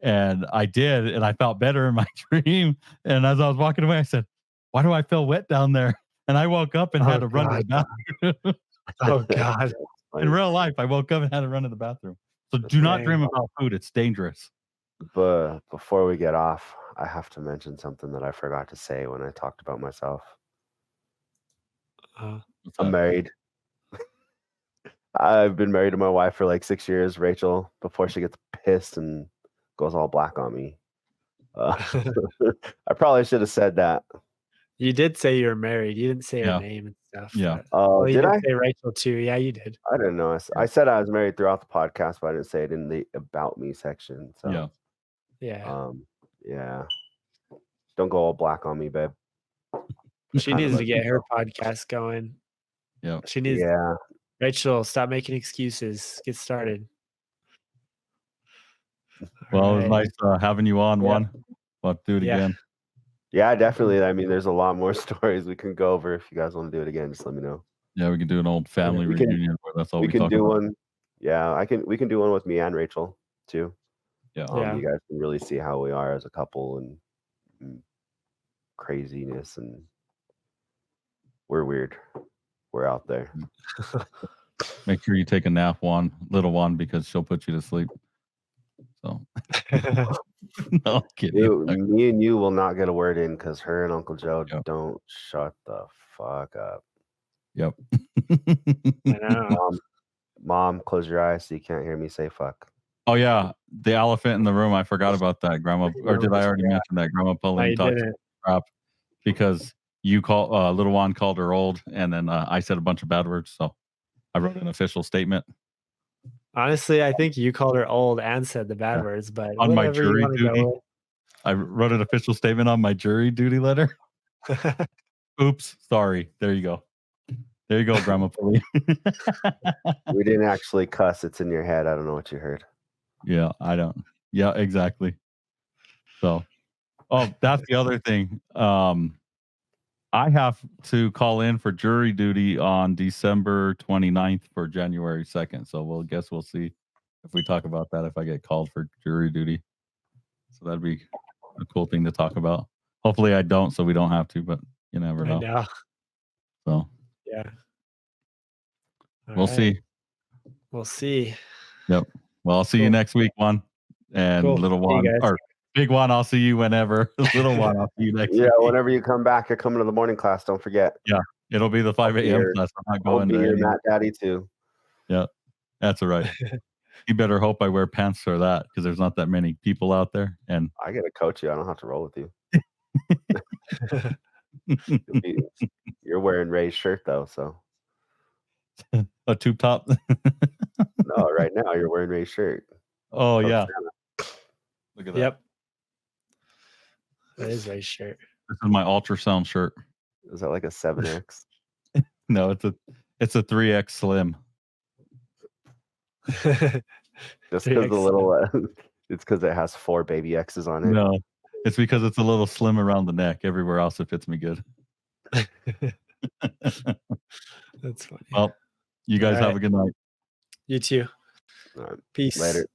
and I did, and I felt better in my dream. And as I was walking away, I said, "Why do I feel wet down there?" And I woke up and had to run to the bathroom. Oh God. In real life, I woke up and had to run to the bathroom. So do not dream about food. It's dangerous. But before we get off, I have to mention something that I forgot to say when I talked about myself. I'm married. I've been married to my wife for like 6 years, Rachel, before she gets pissed and goes all black on me. I probably should have said that. You did say you were married. You didn't say her name and stuff. Yeah. Oh, you did I? say Rachel too. Yeah, you did. I didn't know. I said I was married throughout the podcast, but I didn't say it in the about me section. So Yeah. Yeah. Yeah. Don't go all black on me, babe. She needs to get her podcast going. Yeah. She needs. Yeah. Rachel, stop making excuses. Get started. Well, it was nice having you on one. We'll have to do it again. Yeah, definitely. I mean, there's a lot more stories we can go over. If you guys want to do it again, just let me know. Yeah, we can do an old family reunion where that's all we can talk do about. one. Yeah, we can do one with me and Rachel too. Yeah. You guys can really see how we are as a couple and craziness, and we're weird. We're out there. Make sure you take a nap, little one, because she'll put you to sleep. So no, I'm kidding. Me and you will not get a word in because her and Uncle Joe don't shut the fuck up. Yep. I know. Mom, close your eyes so you can't hear me say fuck. Oh yeah, the elephant in the room. I forgot about that, Grandma. Or did I already mention that? Grandma Pauline talked crap because little Juan called her old, and then I said a bunch of bad words. So I wrote an official statement. Honestly, I think you called her old and said the bad words, but on my whatever jury you want to duty, go with. I wrote an official statement on my jury duty letter. Oops, sorry. There you go. There you go, Grandma Pauline. We didn't actually cuss. It's in your head. I don't know what you heard. Yeah, I don't. Yeah, exactly. So, that's the other thing. I have to call in for jury duty on December 29th for January 2nd. So we'll see if we talk about that if I get called for jury duty. So that'd be a cool thing to talk about. Hopefully I don't, so we don't have to, but you never know. I know. So yeah. We'll see. We'll see. Yep. Well, I'll see you next week, Juan. And little Juan, or Big Juan, I'll see you whenever. Little Juan, I'll see you next week. Yeah, whenever you come back, you're coming to the morning class. Don't forget. Yeah. It'll be the 5 be a.m. your- class. I'm not I'll going be to your any. Matt Daddy too. Yeah, that's all right. You better hope I wear pants for that because there's not that many people out there. And I gotta coach you. I don't have to roll with you. You're wearing Ray's shirt though, so a tube top. no. Right now, you're wearing Ray's shirt. Oh Coach yeah, Santa. look at that. Yep. That is Ray's shirt. This is my ultrasound shirt. Is that like a 7X? No, it's a 3X slim. Just because the little, it's because it has 4 baby X's on it. No, it's because it's a little slim around the neck. Everywhere else, it fits me good. That's funny. Well, you guys All have right. a good night. You too. All right. Peace. Later.